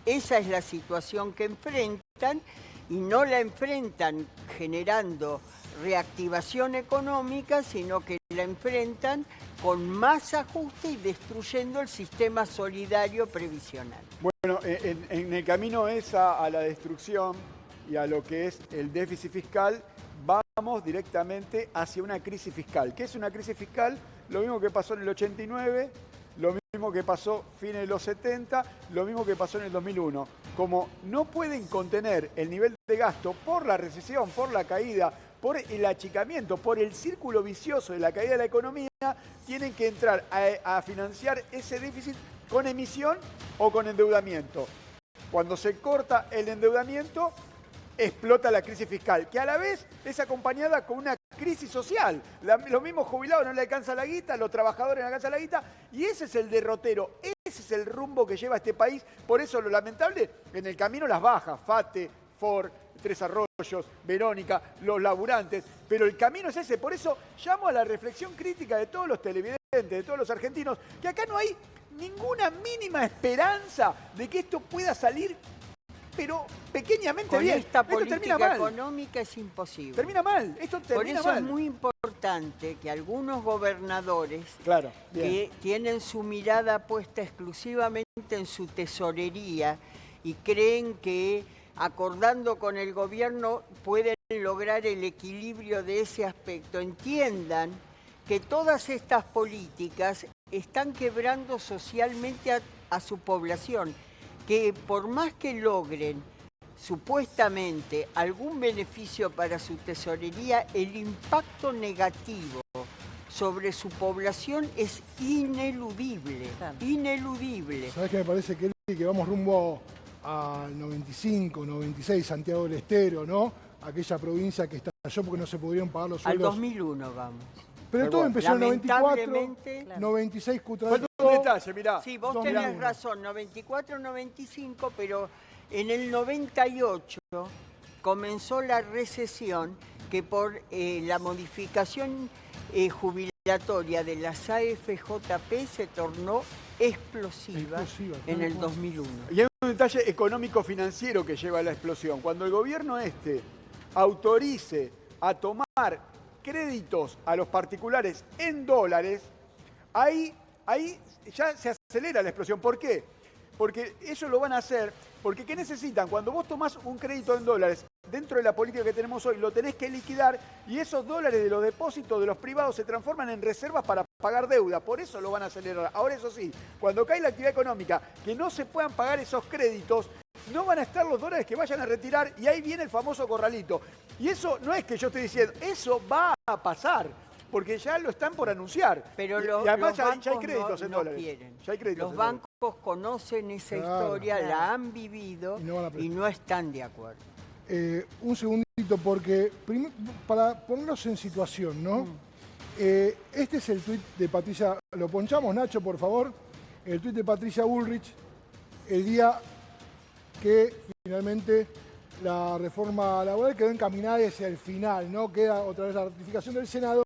Esa es la situación que enfrentan y no la enfrentan generando reactivación económica, sino que la enfrentan con más ajuste y destruyendo el sistema solidario previsional. Bueno, en el camino esa a la destrucción y a lo que es el déficit fiscal, vamos directamente hacia una crisis fiscal. ¿Qué es una crisis fiscal? Lo mismo que pasó en el 89, lo mismo que pasó fines de los 70, lo mismo que pasó en el 2001. Como no pueden contener el nivel de gasto por la recesión, por la caída, por el achicamiento, por el círculo vicioso de la caída de la economía, tienen que entrar a financiar ese déficit con emisión o con endeudamiento. Cuando se corta el endeudamiento, explota la crisis fiscal, que a la vez es acompañada con una crisis social. Los mismos jubilados no le alcanza la guita, los trabajadores no le alcanza la guita, y ese es el derrotero, ese es el rumbo que lleva este país. Por eso lo lamentable, en el camino las bajas, FATE, Ford, Tres Arroyos, Verónica, los laburantes, pero el camino es ese. Por eso llamo a la reflexión crítica de todos los televidentes, de todos los argentinos, que acá no hay ninguna mínima esperanza de que esto pueda salir, pero pequeñamente Con bien. esta Esto termina política mal. económica es imposible. Termina mal, esto Por termina eso mal. es muy importante que algunos gobernadores Claro, bien. que tienen su mirada puesta exclusivamente en su tesorería y creen que acordando con el gobierno pueden lograr el equilibrio de ese aspecto, entiendan que todas estas políticas están quebrando socialmente a su población, que por más que logren supuestamente algún beneficio para su tesorería, el impacto negativo sobre su población es ineludible, Claro. ineludible. ¿Sabés qué me parece, Kelly? Que vamos rumbo al 95, 96, Santiago del Estero, ¿no? Aquella provincia que estalló porque no se pudieron pagar los Al sueldos. 2001 vamos. Pero todo empezó en el 94, Lamentablemente, 96 Falta Cutralcó. un detalle, mirá. sí, vos 2001. tenés razón, 94-95, pero en el 98 comenzó la recesión que por la modificación jubilatoria de las AFJP se tornó explosiva tal en el cual. 2001. Y hay un detalle económico-financiero que lleva a la explosión. Cuando el gobierno autorice a tomar créditos a los particulares en dólares, ahí ya se acelera la explosión. ¿Por qué? Porque ellos lo van a hacer, porque ¿qué necesitan? Cuando vos tomás un crédito en dólares, dentro de la política que tenemos hoy, lo tenés que liquidar y esos dólares de los depósitos de los privados se transforman en reservas para pagar deuda. Por eso lo van a acelerar. Ahora, eso sí, cuando cae la actividad económica, que no se puedan pagar esos créditos, no van a estar los dólares que vayan a retirar y ahí viene el famoso corralito. Y eso no es que yo estoy diciendo, eso va a pasar, porque ya lo están por anunciar. Pero Y además los ya hay bancos créditos en no dólares. quieren. Ya hay créditos Los en dólares. bancos conocen esa Claro. historia, Claro. la han vivido Y no van a prestar. y no están de acuerdo. Un segundito, porque para ponernos en situación, ¿no? Este es el tuit de Patricia, lo ponchamos, Nacho, por favor. El tuit de Patricia Bullrich, el día que finalmente la reforma laboral quedó encaminada hacia el final, ¿no? Queda otra vez la ratificación del Senado,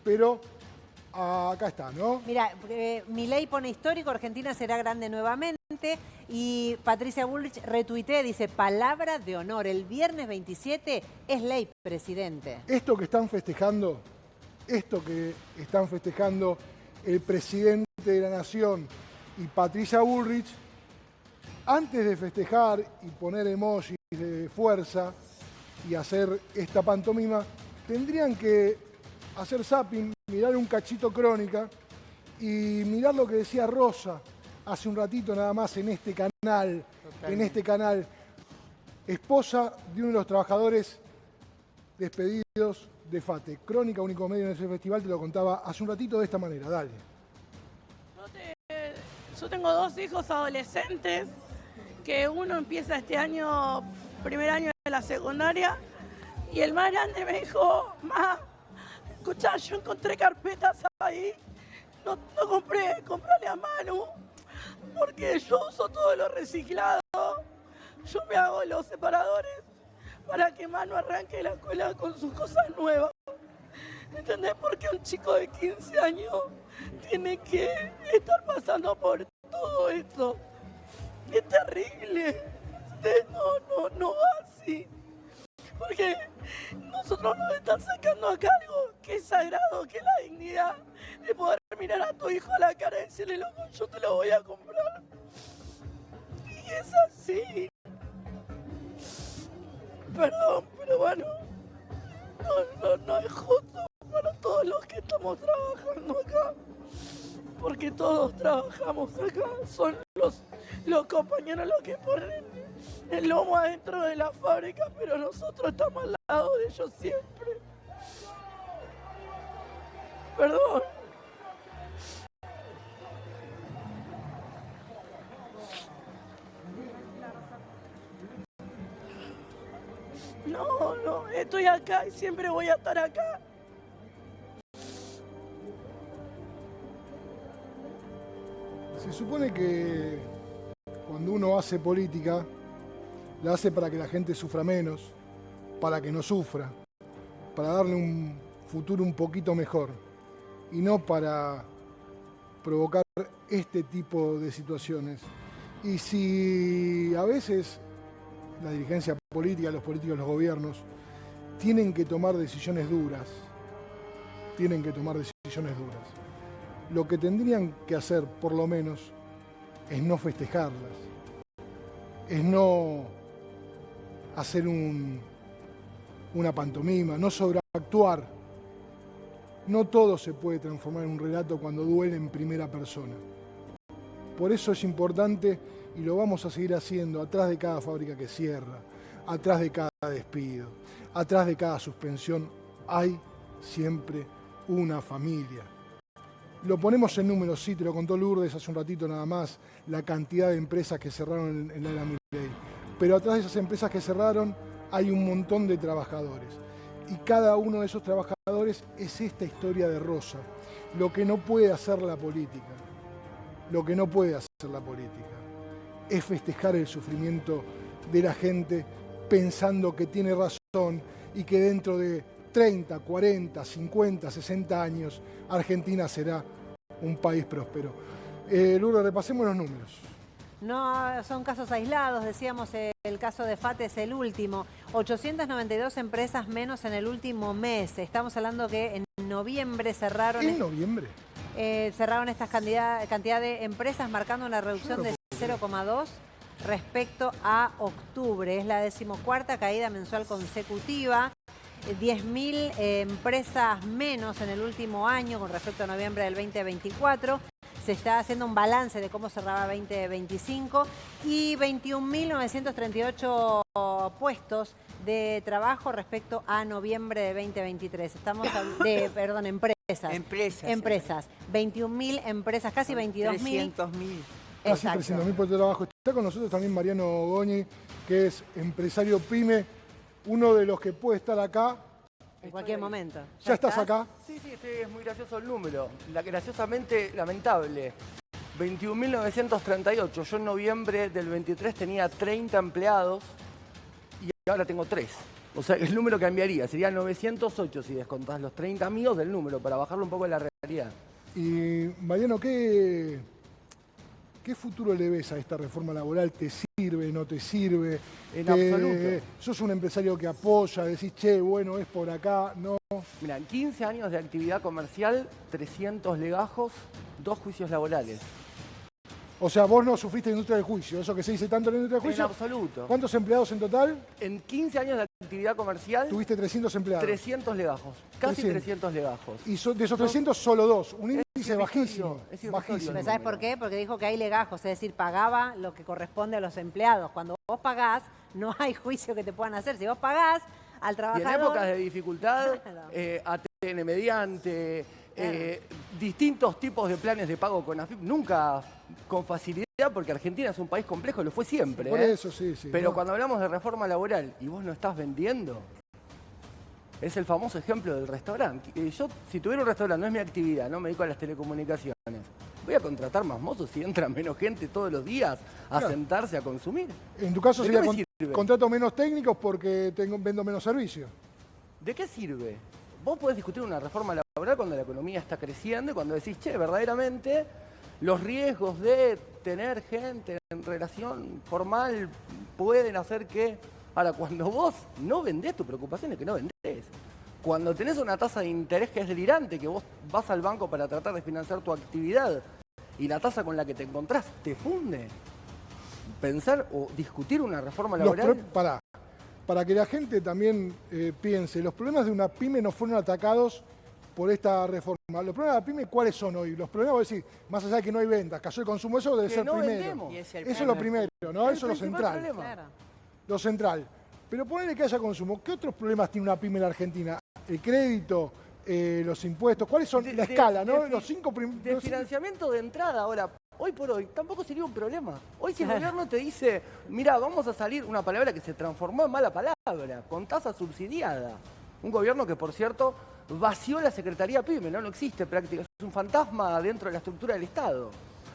pero acá está, ¿no? Mira, Milei pone histórico, Argentina será grande nuevamente. Y Patricia Bullrich retuitea, dice, palabra de honor, el viernes 27 es ley, presidente. Esto que están festejando el presidente de la Nación y Patricia Bullrich, antes de festejar y poner emojis de fuerza y hacer esta pantomima, tendrían que hacer zapping, mirar un cachito Crónica y mirar lo que decía Rosa hace un ratito nada más en este canal, esposa de uno de los trabajadores despedidos de FATE. Crónica, único medio en ese festival, te lo contaba hace un ratito de esta manera. Dale. Yo tengo 2 hijos adolescentes, que uno empieza este año, primer año de la secundaria, y el más grande me dijo, ma, escuchá, yo encontré carpetas ahí, no comprale a Manu, porque yo uso todo lo reciclado, yo me hago los separadores para que Manu arranque la escuela con sus cosas nuevas. ¿Entendés? Porque un chico de 15 años tiene que estar pasando por todo esto. Es terrible. No va así. Porque nosotros nos están sacando pasando acá algo que es sagrado, que es la dignidad de poder mirar a tu hijo a la cara y decirle, loco, yo te lo voy a comprar. Y es así. Perdón, pero bueno, no es justo para todos los que estamos trabajando acá. Porque todos trabajamos acá, son los compañeros los que ponen el lomo adentro de la fábrica, pero nosotros estamos al lado de ellos siempre. Perdón. No, estoy acá y siempre voy a estar acá. Se supone que cuando uno hace política, la hace para que la gente sufra menos, para que no sufra, para darle un futuro un poquito mejor y no para provocar este tipo de situaciones. Y si a veces la dirigencia política, los políticos, los gobiernos, tienen que tomar decisiones duras, lo que tendrían que hacer, por lo menos, es no festejarlas, es no hacer una pantomima, no sobreactuar. No todo se puede transformar en un relato cuando duele en primera persona. Por eso es importante, y lo vamos a seguir haciendo, atrás de cada fábrica que cierra, atrás de cada despido, atrás de cada suspensión, hay siempre una familia. Lo ponemos en números, sí, te lo contó Lourdes hace un ratito nada más, la cantidad de empresas que cerraron en la era Milei. Pero atrás de esas empresas que cerraron hay un montón de trabajadores. Y cada uno de esos trabajadores es esta historia de Rosa. Lo que no puede hacer la política, es festejar el sufrimiento de la gente pensando que tiene razón y que dentro de 30, 40, 50, 60 años, Argentina será un país próspero. Lourdes, repasemos los números. No son casos aislados, decíamos, el caso de FATE es el último. 892 empresas menos en el último mes. Estamos hablando que en noviembre cerraron... ¿En noviembre? Cerraron esta cantidad de empresas, marcando una reducción de 0,2 respecto a octubre. Es la 14ª caída mensual consecutiva. 10.000 empresas menos en el último año con respecto a noviembre del 2024. Se está haciendo un balance de cómo cerraba 2025 y 21.938 puestos de trabajo respecto a noviembre de 2023. Estamos de, perdón, empresas. Empresas. 21.000 empresas, casi 22.000. 300.000. Casi 300.000 puestos de trabajo. Está con nosotros también Mariano Goñi, que es empresario PYME, uno de los que puede estar acá. En cualquier momento. ¿Ya estás acá? Sí, es muy gracioso el número. Graciosamente lamentable. 21.938. Yo en noviembre del 23 tenía 30 empleados y ahora tengo 3. O sea, el número cambiaría. Sería 908 si descontás los 30 amigos del número, para bajarlo un poco de la realidad. Y Mariano, ¿qué futuro le ves a esta reforma laboral? ¿Te sirve, no te sirve? En absoluto. ¿Sos un empresario que apoya, decís, che, bueno, es por acá? No. Mira, en 15 años de actividad comercial, 300 legajos, 2 juicios laborales. O sea, vos no sufriste industria del juicio, eso que se dice tanto en la industria del juicio. En absoluto. ¿Cuántos empleados en total? En 15 años de actividad comercial... Tuviste 300 empleados. 300 legajos, casi 300 legajos. Y de esos 300, solo 2. Un índice bajísimo. Bajísimo. ¿Sabes por qué? Porque dijo que hay legajos, es decir, pagaba lo que corresponde a los empleados. Cuando vos pagás, no hay juicio que te puedan hacer. Si vos pagás al trabajador... Y en épocas de dificultad, ATN mediante, distintos tipos de planes de pago con AFIP, nunca con facilidad, porque Argentina es un país complejo, lo fue siempre. Por eso, sí. Pero cuando hablamos de reforma laboral y vos no estás vendiendo, es el famoso ejemplo del restaurante. Yo, si tuviera un restaurante, no es mi actividad, no me dedico a las telecomunicaciones, voy a contratar más mozos si entra menos gente todos los días a sentarse a consumir. En tu caso sería sirve? Contrato menos técnicos porque vendo menos servicio. ¿De qué sirve? Vos podés discutir una reforma laboral cuando la economía está creciendo y cuando decís, che, verdaderamente los riesgos de tener gente en relación formal pueden hacer que... Ahora, cuando vos no vendés, tu preocupación es que no vendés. Cuando tenés una tasa de interés que es delirante, que vos vas al banco para tratar de financiar tu actividad y la tasa con la que te encontrás te funde, pensar o discutir una reforma laboral... Para que la gente también piense, los problemas de una pyme no fueron atacados por esta reforma. Los problemas de la pyme, ¿cuáles son hoy? Los problemas, voy a decir, más allá de que no hay ventas, cayó el consumo, eso debe ser primero. Eso es lo primero, ¿no? Eso es lo central. Claro. Lo central. Pero ponele que haya consumo. ¿Qué otros problemas tiene una pyme en la Argentina? El crédito, los impuestos, ¿cuáles son? La escala, ¿no? Los cinco de financiamiento de entrada, ahora, hoy por hoy, tampoco sería un problema. Hoy si el gobierno te dice, mira, vamos a salir, una palabra que se transformó en mala palabra, con tasa subsidiada. Un gobierno que, por cierto, vació la Secretaría PYME, no existe prácticamente, es un fantasma dentro de la estructura del Estado.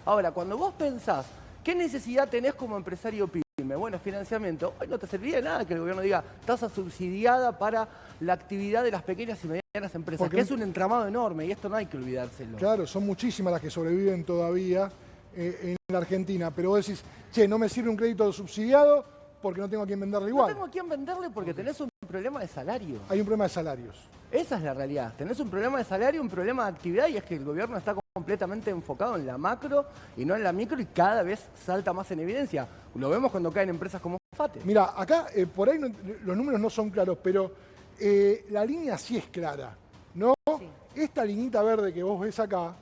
Ahora, cuando vos pensás, ¿qué necesidad tenés como empresario PYME? Bueno, financiamiento. Hoy no te serviría de nada que el gobierno diga tasa subsidiada para la actividad de las pequeñas y medianas empresas, porque es un entramado enorme y esto no hay que olvidárselo. Claro, son muchísimas las que sobreviven todavía en la Argentina, pero vos decís, che, no me sirve un crédito subsidiado porque no tengo a quién venderle igual. No tengo a quién venderle porque tenés un problema de salario. Hay un problema de salarios. Esa es la realidad. Tenés un problema de salario, un problema de actividad y es que el gobierno está completamente enfocado en la macro y no en la micro y cada vez salta más en evidencia. Lo vemos cuando caen empresas como FATE. Mira, acá por ahí los números no son claros, pero la línea sí es clara, ¿no? Sí. Esta liñita verde que vos ves acá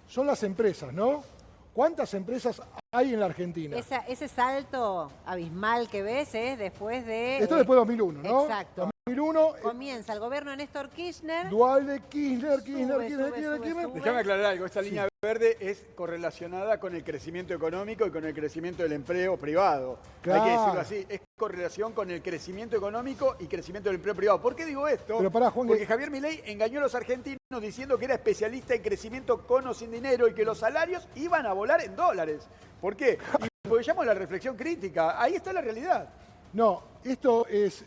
son las empresas, ¿no? ¿Cuántas empresas hay en la Argentina? Ese salto abismal que ves es después de... Esto después de 2001, ¿no? Exacto. 2001... Comienza el gobierno de Néstor Kirchner. Dualde, Kirchner. Déjame aclarar algo. Esta línea verde es correlacionada con el crecimiento económico y con el crecimiento del empleo privado. Claro. Hay que decirlo así. Es correlación con el crecimiento económico y crecimiento del empleo privado. ¿Por qué digo esto? Pero pará, Juan, porque Javier Milei engañó a los argentinos diciendo que era especialista en crecimiento con o sin dinero y que los salarios iban a volar en dólares. ¿Por qué? Y porque llamo a la reflexión crítica. Ahí está la realidad. No, esto es...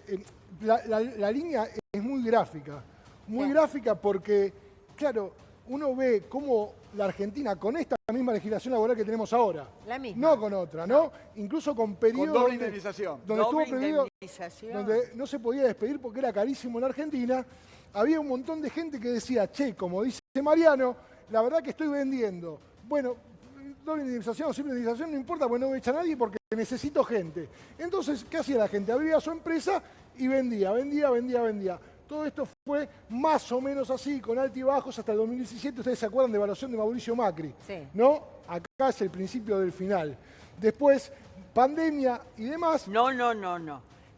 La línea es muy gráfica. Muy gráfica porque, claro, uno ve cómo la Argentina, con esta misma legislación laboral que tenemos ahora, la misma. No con otra, ¿no? Incluso con periodos... Con doble indemnización. Donde estuvo prohibido, donde no se podía despedir porque era carísimo en Argentina, había un montón de gente que decía, che, como dice Mariano, la verdad que estoy vendiendo. Bueno, doble indemnización o simple indemnización no importa, porque no me echa nadie porque necesito gente. Entonces, ¿qué hacía la gente? Abría su empresa y vendía. Todo esto fue más o menos así, con altibajos hasta el 2017. Ustedes se acuerdan de evaluación de Mauricio Macri, sí. ¿no? Acá es el principio del final. Después, pandemia y demás. No.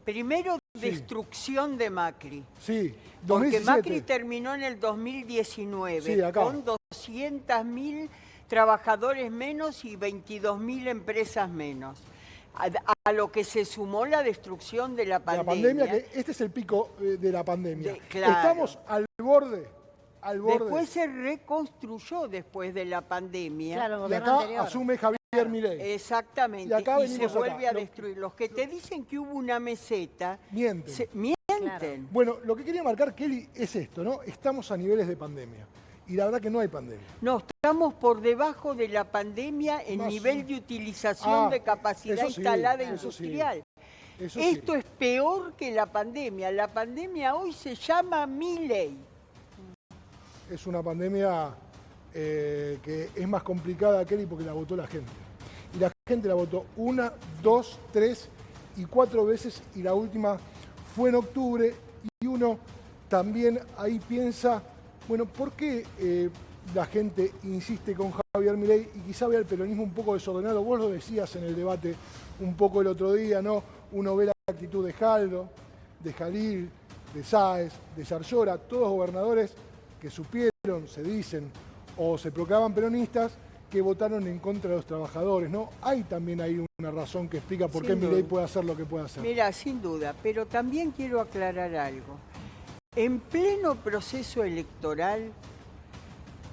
Primero, destrucción de Macri. Sí, 2017. Porque Macri terminó en el 2019 sí, acá. Con 200.000 trabajadores menos y 22.000 empresas menos. A lo que se sumó la destrucción de la pandemia. La pandemia, que este es el pico de la pandemia. Claro. Estamos al borde. Después se reconstruyó después de la pandemia. Claro, y acá asume Javier Milei. Exactamente. Y se vuelve a destruir. Los que te dicen que hubo una meseta... Mienten. Mienten. Claro. Bueno, lo que quería marcar, Kelly, es esto, ¿no? Estamos a niveles de pandemia. Y la verdad que no hay pandemia. No, estamos por debajo de la pandemia en nivel de utilización de capacidad instalada industrial. Esto es peor que la pandemia. La pandemia hoy se llama Milei. Es una pandemia que es más complicada, Kelly, porque la votó la gente. Y la gente la votó 1, 2, 3 y 4 veces, y la última fue en octubre, y uno también ahí piensa... Bueno, ¿por qué la gente insiste con Javier Milei y quizá vea el peronismo un poco desordenado? Vos lo decías en el debate un poco el otro día, ¿no? Uno ve la actitud de Jaldo, de Jalil, de Sáez, de Yarlora, todos gobernadores que supieron, se dicen, o se proclaman peronistas, que votaron en contra de los trabajadores, ¿no? Hay también ahí una razón que explica por qué Milei puede hacer lo que puede hacer. Mira, sin duda, pero también quiero aclarar algo. En pleno proceso electoral,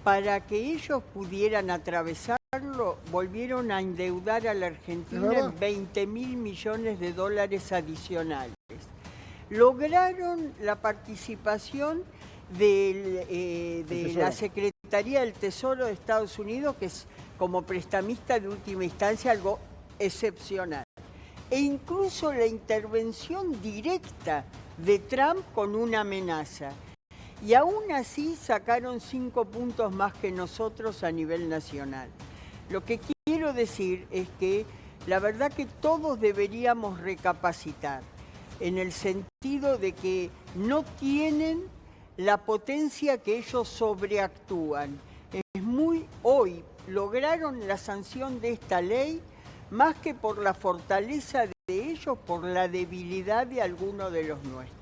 para que ellos pudieran atravesarlo, volvieron a endeudar a la Argentina en 20.000 millones de dólares adicionales. Lograron la participación de la Secretaría del Tesoro de Estados Unidos, que es como prestamista de última instancia algo excepcional. e incluso la intervención directa de Trump con una amenaza. Y aún así sacaron 5 puntos más que nosotros a nivel nacional. Lo que quiero decir es que la verdad que todos deberíamos recapacitar en el sentido de que no tienen la potencia que ellos sobreactúan. Hoy lograron la sanción de esta ley más que por la fortaleza de ellos, por la debilidad de algunos de los nuestros.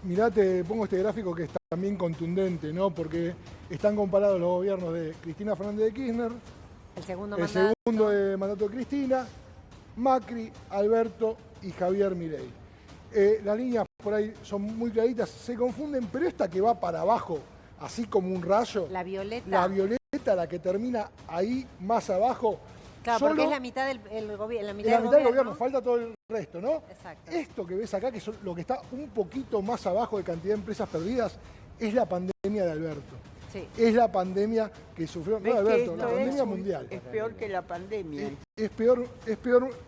Mirá, te pongo este gráfico que es también contundente, ¿no? Porque están comparados los gobiernos de Cristina Fernández de Kirchner, El segundo el mandato. segundo de mandato de Cristina, Macri, Alberto y Javier Milei. Las líneas por ahí son muy claritas, se confunden, pero esta que va para abajo, así como un rayo, La violeta. la que termina ahí más abajo, Claro, solo porque es la mitad del gobierno. la mitad del gobierno, falta todo el resto, ¿no? Exacto. Esto que ves acá, que es lo que está un poquito más abajo de cantidad de empresas perdidas, es la pandemia de Alberto. Sí. Es la pandemia que sufrió, no ¿Ves que Alberto, esto la pandemia mundial. es peor que la pandemia? Es peor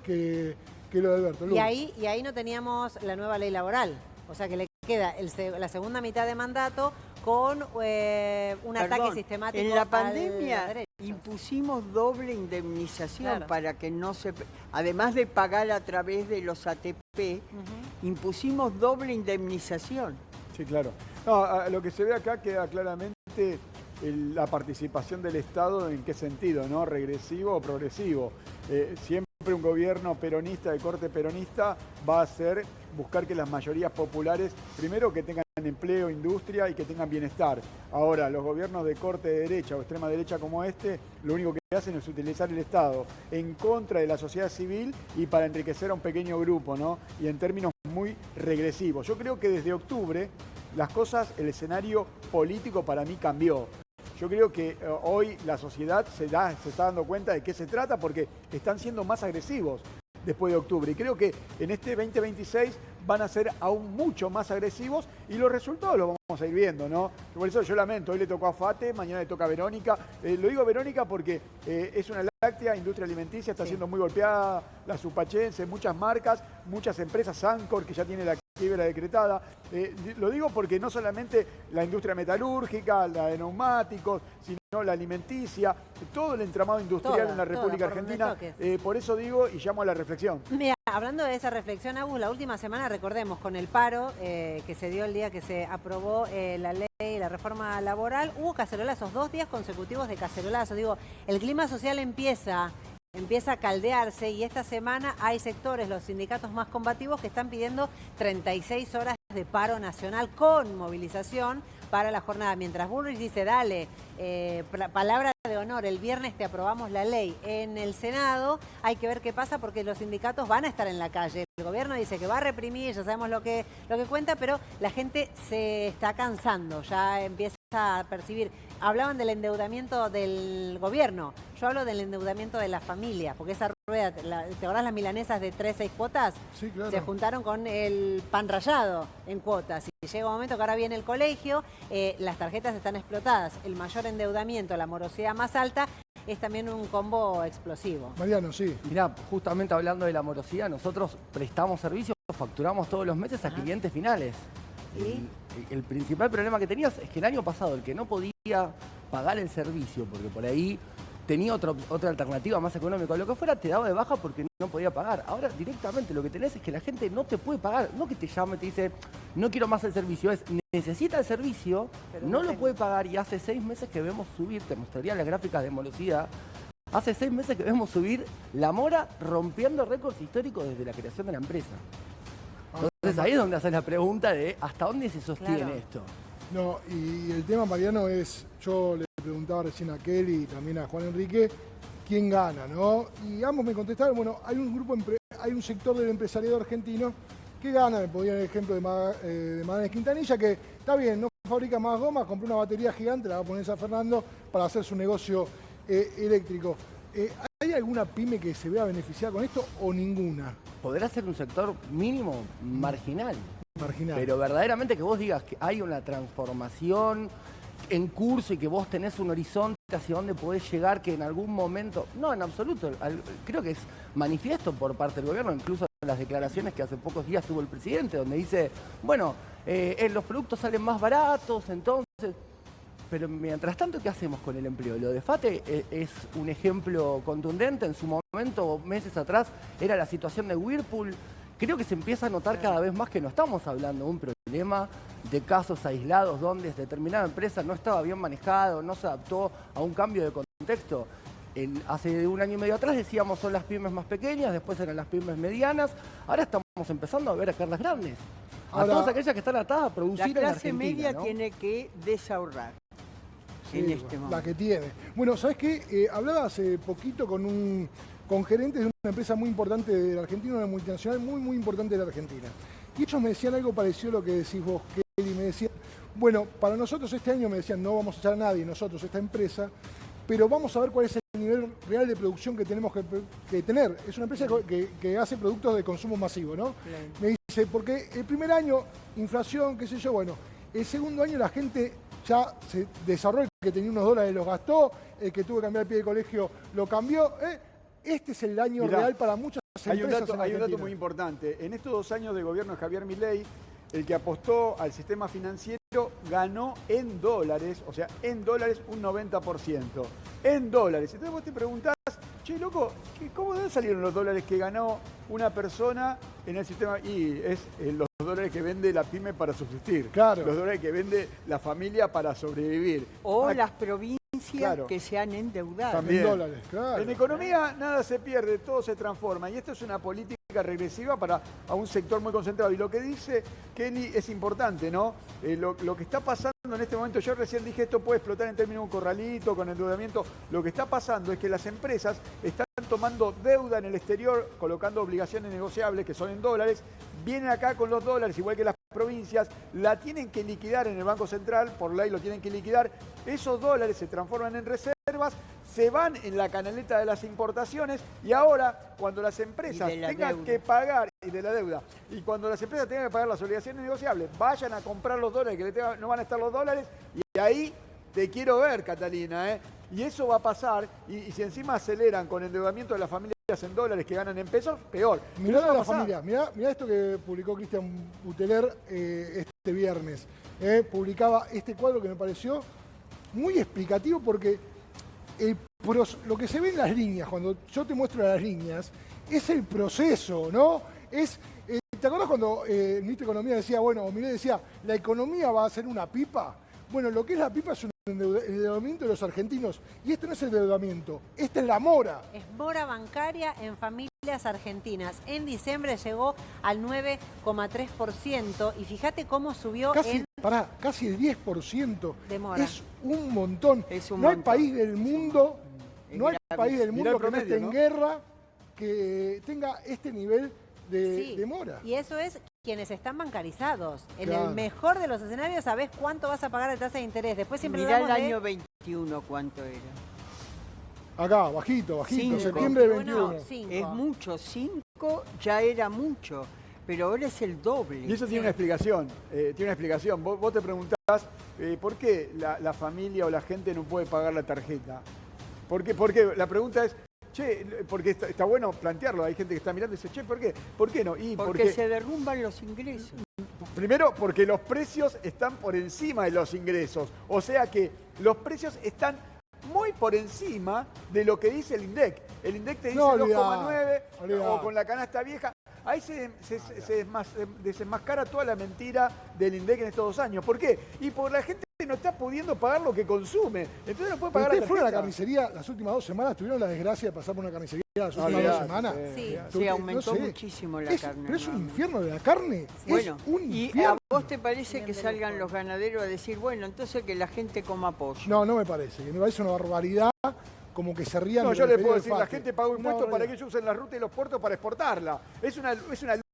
que lo de Alberto. Y ahí no teníamos la nueva ley laboral. O sea que le queda la segunda mitad de mandato con un ataque sistemático. En la a pandemia derechos. impusimos doble indemnización Claro. para que no se... Además de pagar a través de los ATP, impusimos doble indemnización. Sí, claro. No, lo que se ve acá queda claramente la participación del Estado, ¿en qué sentido? ¿No? ¿Regresivo o progresivo? Siempre un gobierno peronista, de corte peronista, va a ser buscar que las mayorías populares, primero que tengan empleo, industria y que tengan bienestar. Ahora, los gobiernos de corte de derecha o extrema derecha como este, lo único que hacen es utilizar el Estado en contra de la sociedad civil y para enriquecer a un pequeño grupo, ¿no? Y en términos muy regresivos. Yo creo que desde octubre las cosas, el escenario político para mí cambió. Yo creo que hoy la sociedad se está dando cuenta de qué se trata porque están siendo más agresivos después de octubre. Y creo que en este 2026 van a ser aún mucho más agresivos y los resultados los vamos a ir viendo, ¿no? Por eso yo lamento, hoy le tocó a Fate, mañana le toca a Verónica. Lo digo Verónica porque es una láctea, industria alimenticia, está siendo muy golpeada, la Supachense, muchas marcas, muchas empresas, Sancor, que ya tiene la quiebra decretada. Lo digo porque no solamente la industria metalúrgica, la de neumáticos, sino la alimenticia, todo el entramado industrial en la República Argentina. Por eso digo y llamo a la reflexión. Mira, hablando de esa reflexión, Agus, la última semana, recordemos, con el paro que se dio el día que se aprobó la ley, la reforma laboral, hubo cacerolazos, 2 días consecutivos de cacerolazos. Digo, el clima social empieza a caldearse y esta semana hay sectores, los sindicatos más combativos, que están pidiendo 36 horas de paro nacional con movilización para la jornada. Mientras Bullrich dice, dale, palabra de honor, el viernes te aprobamos la ley. En el Senado hay que ver qué pasa porque los sindicatos van a estar en la calle. El gobierno dice que va a reprimir, ya sabemos lo que cuenta, pero la gente se está cansando, ya empieza a percibir. Hablaban del endeudamiento del gobierno, yo hablo del endeudamiento de la familia, porque esa rueda, ¿te acordás las milanesas de 3-6 cuotas? Sí, claro. Se juntaron con el pan rallado en cuotas. Y llega un momento que ahora viene el colegio, las tarjetas están explotadas, el mayor endeudamiento, la morosidad más alta, es también un combo explosivo. Mariano, sí. Mirá, justamente hablando de la morosidad, nosotros prestamos servicios, facturamos todos los meses a clientes finales. ¿Y? El principal problema que tenías es que el año pasado el que no podía pagar el servicio, porque por ahí tenía otra alternativa más económica o lo que fuera, te daba de baja porque no podía pagar. Ahora directamente lo que tenés es que la gente no te puede pagar, no que te llame y te dice, no quiero más el servicio, es necesita el servicio, pero no no lo tengo. puede pagar y hace 6 meses que vemos subir, te mostraría las gráficas de morosidad, hace 6 meses que vemos subir la mora rompiendo récords históricos desde la creación de la empresa. Entonces ahí es donde haces la pregunta de hasta dónde se sostiene Claro. esto. No, y el tema, Mariano, es, yo le preguntaba recién a Kelly y también a Juan Enrique, ¿quién gana, no? Y ambos me contestaron, bueno, hay un sector del empresariado argentino que gana, me podían el ejemplo de Magallanes Quintanilla, que está bien, no fabrica más gomas, compró una batería gigante, la va a poner San Fernando para hacer su negocio eléctrico. ¿Hay alguna pyme que se vea beneficiada con esto o ninguna? Podrá ser un sector mínimo marginal. Marginal. Pero verdaderamente que vos digas que hay una transformación en curso y que vos tenés un horizonte hacia dónde podés llegar, que en algún momento... No, en absoluto. Creo que es manifiesto por parte del gobierno, incluso las declaraciones que hace pocos días tuvo el presidente, donde dice, bueno, los productos salen más baratos, entonces... Pero mientras tanto, ¿qué hacemos con el empleo? Lo de FATE es un ejemplo contundente. En su momento, meses atrás, era la situación de Whirlpool. Creo que se empieza a notar cada vez más que no estamos hablando de un problema de casos aislados donde determinada empresa no estaba bien manejada, no se adaptó a un cambio de contexto. Hace un año y medio atrás decíamos son las pymes más pequeñas, después eran las pymes medianas, ahora estamos empezando a ver acá las grandes. A todas aquellas que están atadas a producir en La clase Argentina, media ¿no? tiene que desahorrar en este momento. La que tiene. Bueno, ¿sabes qué? Hablaba hace poquito con gerentes de una empresa muy importante de la Argentina, una multinacional muy importante de la Argentina. Y ellos me decían algo parecido a lo que decís vos, Kelly. Me decían, bueno, para nosotros este año, me decían, no vamos a echar a nadie, nosotros, esta empresa, pero vamos a ver cuál es el nivel real de producción que tenemos que tener. Es una empresa que hace productos de consumo masivo, ¿no? Claro. Me dice, porque el primer año, inflación, qué sé yo, bueno, el segundo año la gente ya se desarrolló, el que tenía unos dólares los gastó, el que tuvo que cambiar el pie de colegio lo cambió. Este es el año real para muchas empresas. Hay un dato muy importante. En estos 2 años de gobierno de Javier Milei, el que apostó al sistema financiero ganó en dólares, o sea, en dólares un 90%. En dólares. Entonces vos te preguntás, che, loco, ¿cómo de dónde salieron los dólares que ganó una persona en el sistema? Y es los dólares que vende la pyme para subsistir. Claro. Los dólares que vende la familia para sobrevivir. O las provincias Claro. que se han endeudado. También. Dólares, claro. En economía nada se pierde, todo se transforma. Y esto es una política regresiva para a un sector muy concentrado. Y lo que dice Kelly es importante, ¿no? Lo que está pasando en este momento, yo recién dije esto puede explotar en términos de un corralito, con endeudamiento. Lo que está pasando es que las empresas están tomando deuda en el exterior, colocando obligaciones negociables que son en dólares, vienen acá con los dólares, igual que las provincias, la tienen que liquidar en el Banco Central, por ley lo tienen que liquidar, esos dólares se transforman en reservas, se van en la canaleta de las importaciones y ahora cuando las empresas tengan que pagar, y de la deuda, y cuando las empresas tengan que pagar las obligaciones negociables, vayan a comprar los dólares, que no van a estar los dólares, y ahí te quiero ver, Catalina, y eso va a pasar, y si encima aceleran con endeudamiento de las familias en dólares que ganan en pesos, peor. Mirá a la familia, mirá esto que publicó Cristian Buteler este viernes. Publicaba este cuadro que me pareció muy explicativo porque lo que se ve en las líneas, cuando yo te muestro las líneas, es el proceso, ¿no? ¿Te acuerdas cuando el ministro de Economía decía, bueno, Milei decía, la economía va a ser una pipa? Bueno, lo que es la pipa es un endeudamiento de los argentinos. Y este no es el endeudamiento, esta es la mora. Es mora bancaria en familias argentinas. En diciembre llegó al 9,3% y fíjate cómo subió casi el 10% de mora. Es un montón. No hay país del mundo, que no esté en guerra que tenga este nivel de mora. Y eso es quienes están bancarizados. En el mejor de los escenarios sabés cuánto vas a pagar de tasa de interés. Después siempre Mirá el hablamos año 21 cuánto era. Acá, bajito, 5. septiembre del 21. 5. Es mucho, 5 ya era mucho, pero ahora es el doble. Y eso tiene una explicación, Vos te preguntás por qué la familia o la gente no puede pagar la tarjeta. Porque la pregunta es, che, porque está bueno plantearlo, hay gente que está mirando y dice, che, ¿por qué? ¿Por qué no? Porque se derrumban los ingresos. Primero, porque los precios están por encima de los ingresos. O sea que los precios están muy por encima de lo que dice el INDEC. El INDEC te dice 2,9 o con la canasta vieja. Ahí se desenmascara toda la mentira del INDEC en estos 2 años. ¿Por qué? Y por la gente no está pudiendo pagar lo que consume. Entonces no puede pagar la tarjeta. ¿Ustedes fueron a la carnicería las últimas 2 semanas? ¿Tuvieron la desgracia de pasar por una carnicería las últimas 2 semanas? Sí, aumentó muchísimo la carne. Pero es un infierno de la carne. Bueno, es un ¿y infierno. a vos te parece que salgan los ganaderos a decir, bueno, entonces que la gente coma pollo? No, no me parece. Me parece una barbaridad. Como que se rían. No, yo le puedo decir, la gente paga impuestos para que ellos usen la ruta y los puertos para exportarla. Es una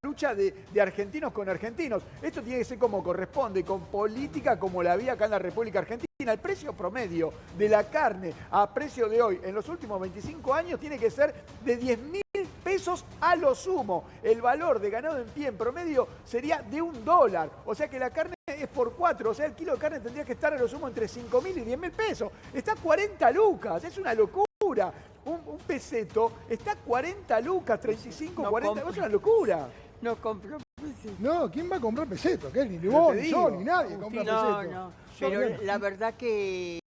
lucha de argentinos con argentinos. Esto tiene que ser como corresponde, con política como la había acá en la República Argentina. El precio promedio de la carne a precio de hoy en los últimos 25 años tiene que ser de 10.000 pesos a lo sumo. El valor de ganado en pie en promedio sería de $1. O sea que la carne carne es por 4, o sea, el kilo de carne tendría que estar a lo sumo entre 5.000 y 10.000 pesos. Está a 40 lucas, es una locura. Un peseto está a 40 lucas, 35, No 40, compro. es una locura. No compro peseto. No, ¿quién va a comprar peseto? ¿Qué? Ni Pero vos, te ni yo, digo, ni nadie compra No, peseto. no. Yo Pero bien. la verdad que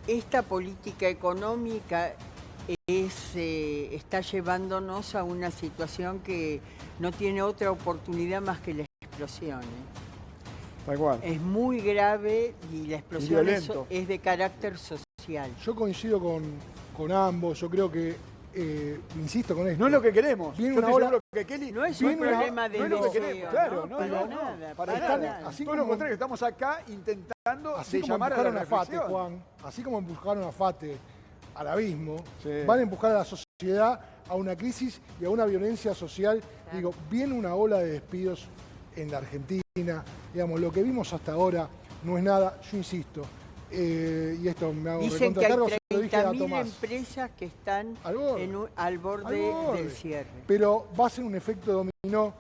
esta política económica está llevándonos a una situación que no tiene otra oportunidad más que la explosión. Tal cual. Es muy grave y la explosión violento. es de carácter social. Yo coincido con ambos, yo creo que, insisto con esto. No es lo que queremos. Viene Yo una estoy ola- seguro que Kelly No es un Viene una- problema de no es lo que deseo, queremos, claro, no, para no, nada, para para nada. nada. Así Todo lo como- contrario, estamos acá intentando Así de como llamar a la empujaron a Fate, reflexión. Juan, así como empujaron a Fate al abismo, Sí. van a empujar a la sociedad a una crisis y a una violencia social. Claro. Digo, viene una ola de despidos en la Argentina. Digamos, lo que vimos hasta ahora no es nada, yo insisto. Y esto me hago Dicen que recontracargo, hay se lo dije a 30.000 Tomás. empresas que están Al borde. al borde Al borde. del cierre. Pero va a ser un efecto dominó.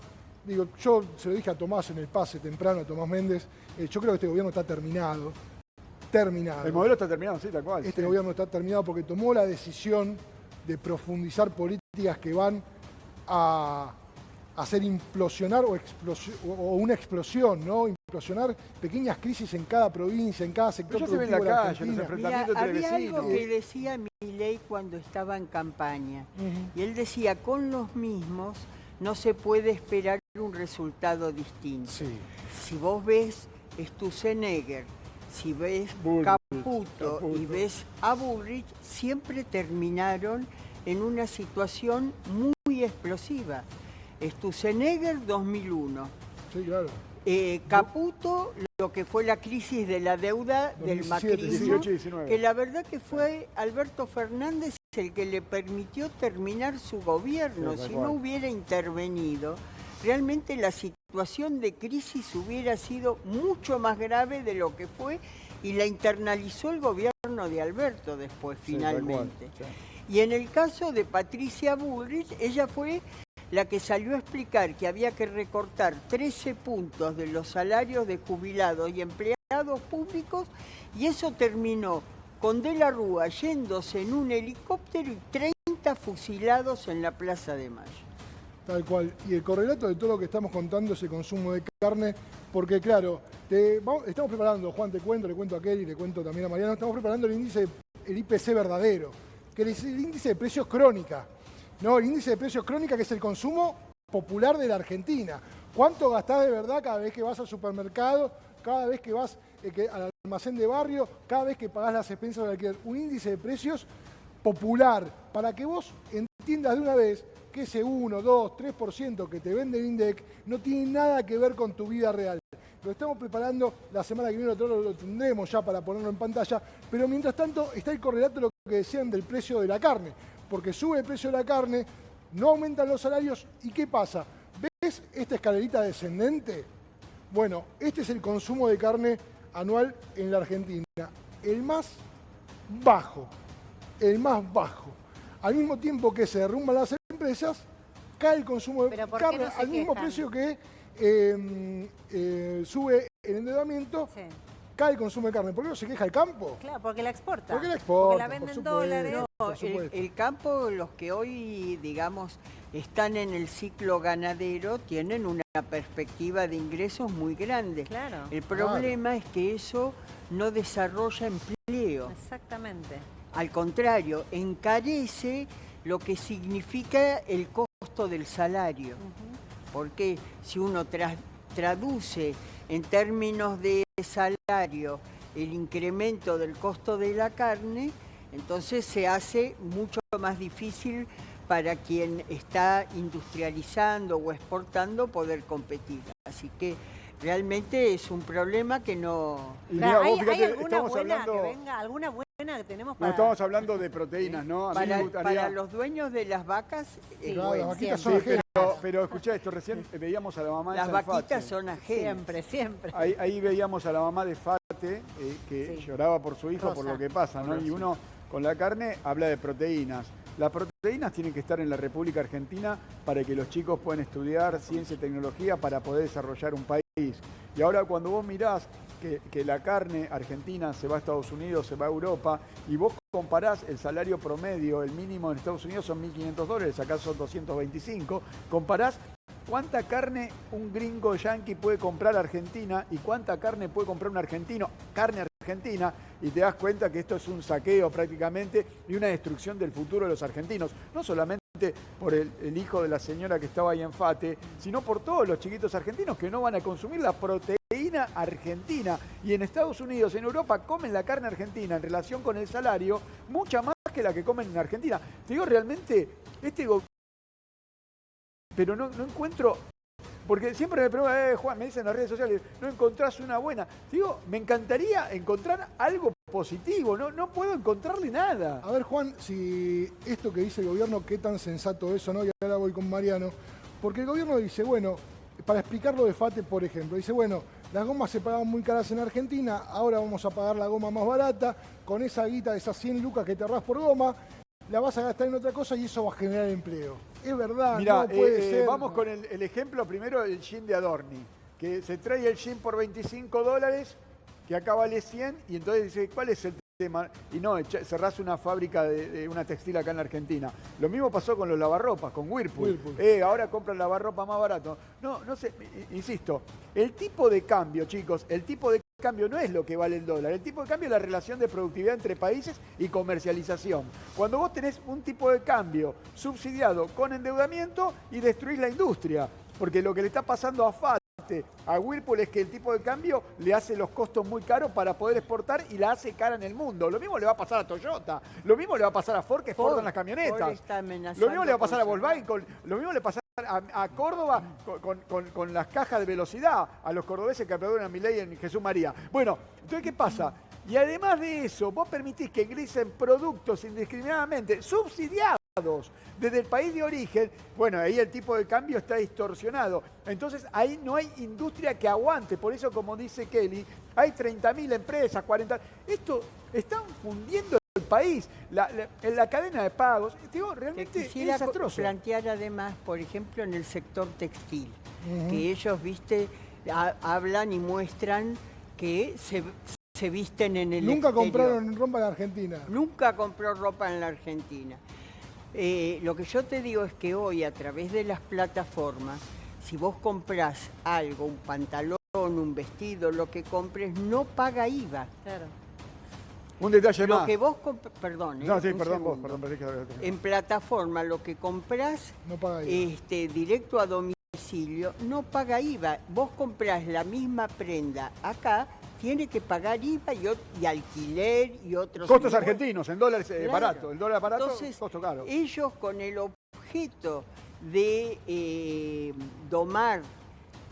Digo, yo se lo dije a Tomás en el pase temprano, a Tomás Méndez, yo creo que este gobierno está terminado. Terminado. El modelo está terminado, sí, tal cual. Este sí. gobierno está terminado porque tomó la decisión de profundizar políticas que van a hacer implosionar o una explosión, ¿no? Implosionar pequeñas crisis en cada provincia, en cada sector Pero ya se ve en la productivo de calle, los Argentina. enfrentamientos entre había vecinos. algo que decía Milei cuando estaba en campaña. Ujú. Y él decía, con los mismos no se puede esperar un resultado distinto. Sí. Si vos ves Sturzenegger, si ves Bullrich, Caputo y ves a Bullrich, siempre terminaron en una situación muy explosiva. Sturzenegger 2001, Sí, claro. Caputo lo que fue la crisis de la deuda del 2017, macrismo, 18 y 19. que la verdad que fue Alberto Fernández el que le permitió terminar su gobierno. Sí, tal Si cual. no hubiera intervenido, realmente la situación de crisis hubiera sido mucho más grave de lo que fue y la internalizó el gobierno de Alberto después, Sí, tal cual, finalmente. sí. Y en el caso de Patricia Bullrich, ella fue la que salió a explicar que había que recortar 13 puntos de los salarios de jubilados y empleados públicos, y eso terminó con De la Rúa yéndose en un helicóptero y 30 fusilados en la Plaza de Mayo. Tal cual. Y el correlato de todo lo que estamos contando es el consumo de carne, porque claro, estamos preparando, Juan, le cuento a Kelly, le cuento también a Mariano, estamos preparando el IPC verdadero, que es el índice de precios crónica. No, el índice de precios crónica, que es el consumo popular de la Argentina. ¿Cuánto gastás de verdad cada vez que vas al supermercado, cada vez que vas al almacén de barrio, cada vez que pagás las expensas de alquiler? Un índice de precios popular, para que vos entiendas de una vez que ese 1, 2, 3% que te vende el INDEC no tiene nada que ver con tu vida real. Lo estamos preparando, la semana que viene lo tendremos ya para ponerlo en pantalla, pero mientras tanto está el correlato de lo que decían del precio de la carne, porque sube el precio de la carne, no aumentan los salarios, ¿y qué pasa? ¿Ves esta escalerita descendente? Bueno, este es el consumo de carne anual en la Argentina, el más bajo. Al mismo tiempo que se derrumban las empresas, cae el consumo de ¿Pero por qué carne no se al mismo quejan? precio que sube el endeudamiento, Sí. cae el consumo de carne. ¿Por qué no se queja el campo? Claro, porque la exporta. Porque la exporta, la por venden supuesto. dólares. Por supuesto. El campo, los que hoy, digamos, están en el ciclo ganadero, tienen una perspectiva de ingresos muy grande. Claro. El problema es que eso no desarrolla empleo. Exactamente. Al contrario, encarece lo que significa el costo del salario. Porque si uno traduce en términos de salario el incremento del costo de la carne, entonces se hace mucho más difícil para quien está industrializando o exportando poder competir. Así que realmente es un problema que no... Y Claro, mirá, vos ¿hay fíjate, alguna estamos buena hablando, que venga? ¿Alguna buena que tenemos no, para...? estamos hablando de proteínas, ¿no? A mí me Para gustaría... los dueños de las vacas, Sí, Claro, bueno, las vaquitas Sí, son ajenas. pero escuchá esto, recién veíamos a la mamá de las Salfate. vaquitas son ajenas. Siempre, siempre. Ahí veíamos a la mamá de Fate que Sí. lloraba por su hijo por Rosa. lo que pasa, ¿no? Y uno con la carne habla de proteínas. Las proteínas tienen que estar en la República Argentina para que los chicos puedan estudiar ciencia y tecnología para poder desarrollar un país. Y ahora cuando vos mirás que la carne argentina se va a Estados Unidos, se va a Europa, y vos comparás el salario promedio, el mínimo en Estados Unidos son $1.500, acá son 225, comparás cuánta carne un gringo yanqui puede comprar Argentina y cuánta carne puede comprar un argentino, carne argentina, y te das cuenta que esto es un saqueo prácticamente y una destrucción del futuro de los argentinos, no solamente por el hijo de la señora que estaba ahí en Fate, sino por todos los chiquitos argentinos que no van a consumir la proteína argentina. Y en Estados Unidos, en Europa, comen la carne argentina en relación con el salario, mucha más que la que comen en Argentina. Te digo, realmente, pero no encuentro, porque siempre me preguntan, Juan, me dicen en las redes sociales, no encontrás una buena. Digo, me encantaría encontrar algo positivo, no puedo encontrarle nada. A ver, Juan, si esto que dice el gobierno, qué tan sensato es o no, y ahora voy con Mariano, porque el gobierno dice, bueno, para explicarlo de Fate, por ejemplo, dice, bueno, las gomas se pagaban muy caras en Argentina, ahora vamos a pagar la goma más barata, con esa guita de esas 100 lucas que te ahorrás por goma, la vas a gastar en otra cosa y eso va a generar empleo. Es verdad, mirá, no puede ser. Vamos con el ejemplo primero, el jean de Adorni, que se trae el jean por $25, que acá vale 100, y entonces dice, ¿cuál es el tema? Y no, cerrás una fábrica de una textil acá en la Argentina. Lo mismo pasó con los lavarropas, con Whirlpool. Ahora compran lavarropa más barato. No sé, insisto, el tipo de cambio, chicos, el tipo de cambio no es lo que vale el dólar. El tipo de cambio es la relación de productividad entre países y comercialización. Cuando vos tenés un tipo de cambio subsidiado con endeudamiento y destruís la industria, porque lo que le está pasando a Fate, a Whirlpool, es que el tipo de cambio le hace los costos muy caros para poder exportar y la hace cara en el mundo. Lo mismo le va a pasar a Toyota, lo mismo le va a pasar a Ford, que exportan las camionetas. Lo mismo le va a pasar a Volkswagen, lo mismo le pasa a Córdoba con las cajas de velocidad, a los cordobeses que aplaudieron a Milei en Jesús María. Bueno, entonces, ¿qué pasa? Y además de eso, vos permitís que ingresen productos indiscriminadamente subsidiados desde el país de origen. Bueno, ahí el tipo de cambio está distorsionado. Entonces, ahí no hay industria que aguante. Por eso, como dice Kelly, hay 30.000 empresas, 40. Esto están fundiendo el país, en la cadena de pagos. Digo, realmente es desastroso. Plantear además, por ejemplo, en el sector textil, que ellos, viste, hablan y muestran que se visten en el Nunca exterior. compraron ropa en Argentina. Nunca compró ropa en la Argentina. Lo que yo te digo es que hoy, a través de las plataformas, si vos comprás algo, un pantalón, un vestido, lo que compres, no paga IVA. Claro. Un detalle Lo más. que vos perdón, No, sí, un perdón, vos, segundo. perdón. En plataforma, lo que comprás No paga IVA. directo a domicilio, no paga IVA. Vos comprás la misma prenda acá, tiene que pagar IVA y alquiler y otros Costos impuestos. argentinos, en dólares Claro. barato. El dólar barato, Entonces, costo caro. ellos, con el objeto de domar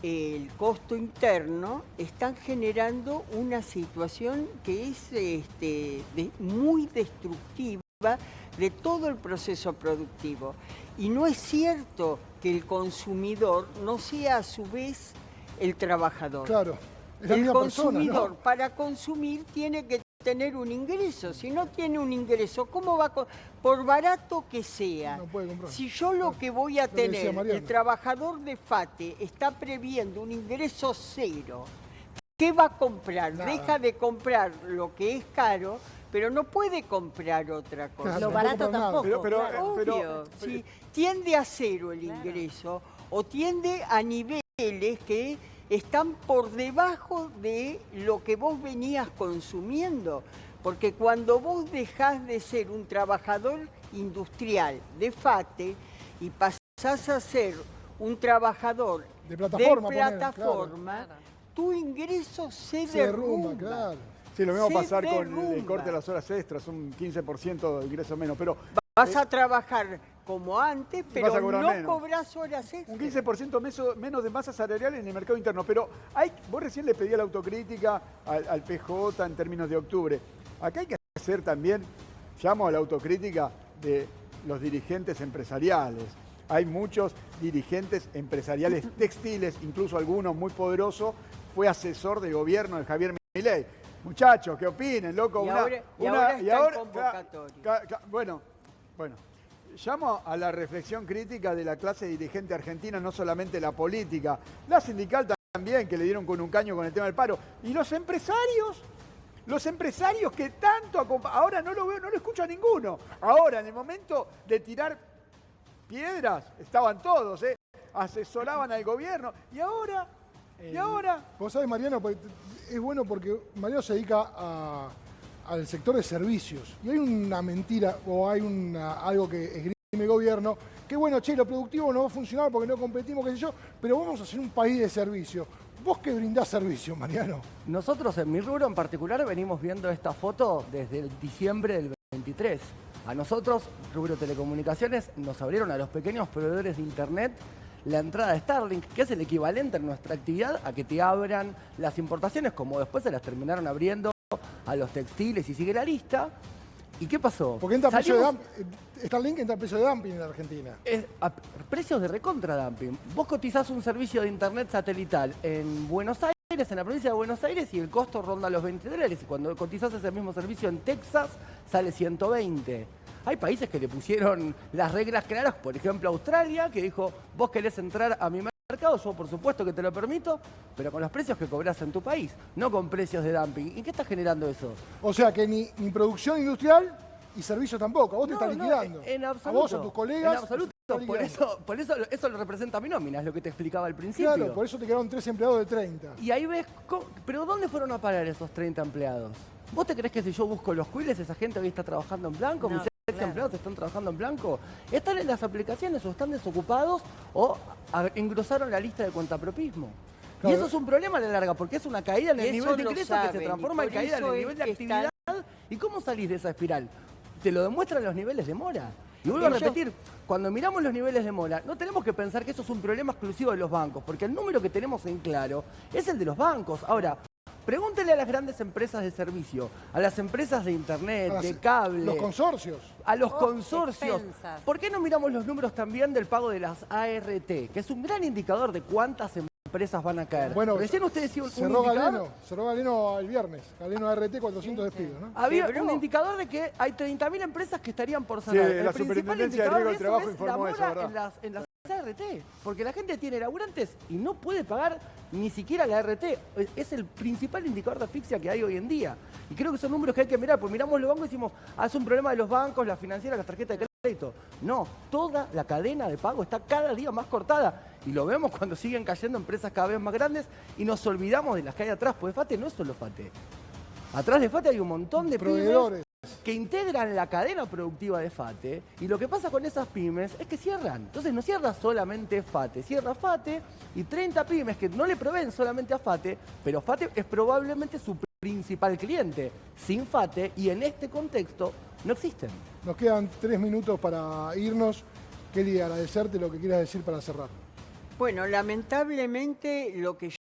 el costo interno, están generando una situación que es muy destructiva de todo el proceso productivo. Y no es cierto que el consumidor no sea a su vez el trabajador. Claro, es la El misma persona, consumidor, ¿no? para consumir, tiene que tener un ingreso. Si no tiene un ingreso, ¿cómo va por barato que sea? No puede comprar. Si yo lo que voy a Lo que decía tener, Mariano. el trabajador de Fate está previendo un ingreso cero, ¿qué va a comprar? Nada. Deja de comprar lo que es caro, pero no puede comprar otra cosa. Claro, Lo no barato compran nada. tampoco. Pero- claro. Obvio, si tiende a cero el ingreso o tiende a niveles que están por debajo de lo que vos venías consumiendo. Porque cuando vos dejás de ser un trabajador industrial de Fate y pasás a ser un trabajador De plataforma, de ponele, plataforma, claro. tu ingreso se Se derrumba, claro. Sí, lo mismo va a se pasar con el derrumba. corte de las horas extras, un 15% de ingreso menos. Pero Vas a trabajar como antes, vas pero a cobrar no menos. cobrás horas extras. un 15% menos de masa salarial en el mercado interno. Pero vos recién le pedí la autocrítica al PJ en términos de octubre. Acá hay que hacer también, llamo a la autocrítica de los dirigentes empresariales. Hay muchos dirigentes empresariales textiles, incluso algunos muy poderosos, fue asesor de gobierno de Javier Milei. Muchachos, ¿qué opinen, loco? Y ahora está en convocatoria. Bueno. Llamo a la reflexión crítica de la clase dirigente argentina, no solamente la política, la sindical también, que le dieron con un caño con el tema del paro. Y los empresarios que tanto ahora no lo veo, no lo escucho a ninguno. Ahora, en el momento de tirar piedras, estaban todos, asesoraban al gobierno. Y ahora. Vos sabés, Mariano, es bueno porque Mariano se dedica al sector de servicios. Y hay una mentira o hay algo que esgrime el gobierno, que bueno, che, lo productivo no va a funcionar porque no competimos, qué sé yo, pero vamos a ser un país de servicio. ¿Vos qué brindás servicio, Mariano? Nosotros en mi rubro en particular venimos viendo esta foto desde el diciembre del 23. A nosotros, rubro telecomunicaciones, nos abrieron a los pequeños proveedores de internet la entrada de Starlink, que es el equivalente en nuestra actividad a que te abran las importaciones, como después se las terminaron abriendo a los textiles y sigue la lista. ¿Y qué pasó? Porque entra precio de Starlink entra a precio de dumping en la Argentina. A precios de recontra dumping. Vos cotizás un servicio de internet satelital en Buenos Aires, en la provincia de Buenos Aires, y el costo ronda los $20. Y cuando cotizás ese mismo servicio en Texas, sale 120. Hay países que le pusieron las reglas claras, por ejemplo Australia, que dijo, vos querés entrar a mi mercado, yo por supuesto que te lo permito, pero con los precios que cobrás en tu país, no con precios de dumping. ¿Y qué está generando eso? O sea que ni producción industrial y servicio tampoco. A vos te están No, liquidando. en absoluto. A vos o tus colegas. En absoluto. Por eso eso lo representa mi nómina, es lo que te explicaba al principio. Claro, por eso te quedaron 3 empleados de 30. Y ahí ves, pero ¿dónde fueron a parar esos 30 empleados? ¿Vos te crees que si yo busco los cuiles, esa gente hoy está trabajando en blanco? No, Mis ex empleados están trabajando en blanco. ¿Están en las aplicaciones o están desocupados o engrosaron la lista de cuentapropismo? Claro. Y eso es un problema a la larga, porque es una caída en el Y nivel eso de lo ingreso que se saben, transforma y en por caída en eso el nivel de es que actividad. ¿Y cómo salís de esa espiral? Te lo demuestran los niveles de mora. Y vuelvo a repetir, cuando miramos los niveles de mora, no tenemos que pensar que eso es un problema exclusivo de los bancos, porque el número que tenemos en claro es el de los bancos. Ahora, pregúntele a las grandes empresas de servicio, a las empresas de internet, de cable, Los consorcios. a los consorcios. expensas. ¿Por qué no miramos los números también del pago de las ART, que es un gran indicador de cuántas empresas van a caer? Bueno, recién usted decía un cerró indicador. Galeno el viernes. Galeno ART 400 despidos, ¿no? Había Quebró. un indicador de que hay 30.000 empresas que estarían por Sí, cerrar. la El principal Superintendencia de indicador Riesgo del eso Trabajo es la informó eso, mora ¿verdad? en las ART, porque la gente tiene laburantes y no puede pagar ni siquiera la ART. Es el principal indicador de asfixia que hay hoy en día. Y creo que son números que hay que mirar, porque miramos los bancos y decimos, es un problema de los bancos, las financieras, las tarjetas de crédito. No, toda la cadena de pago está cada día más cortada. Y lo vemos cuando siguen cayendo empresas cada vez más grandes y nos olvidamos de las que hay atrás, porque FATE no es solo FATE. Atrás de FATE hay un montón de Proveedores. pymes que integran la cadena productiva de FATE, y lo que pasa con esas pymes es que cierran. Entonces no cierra solamente FATE, cierra FATE y 30 pymes que no le proveen solamente a FATE, pero FATE es probablemente su principal cliente. Sin FATE, y en este contexto, no existen. Nos quedan 3 minutos para irnos. Kelly, agradecerte lo que quieras decir para cerrar. Bueno, lamentablemente lo que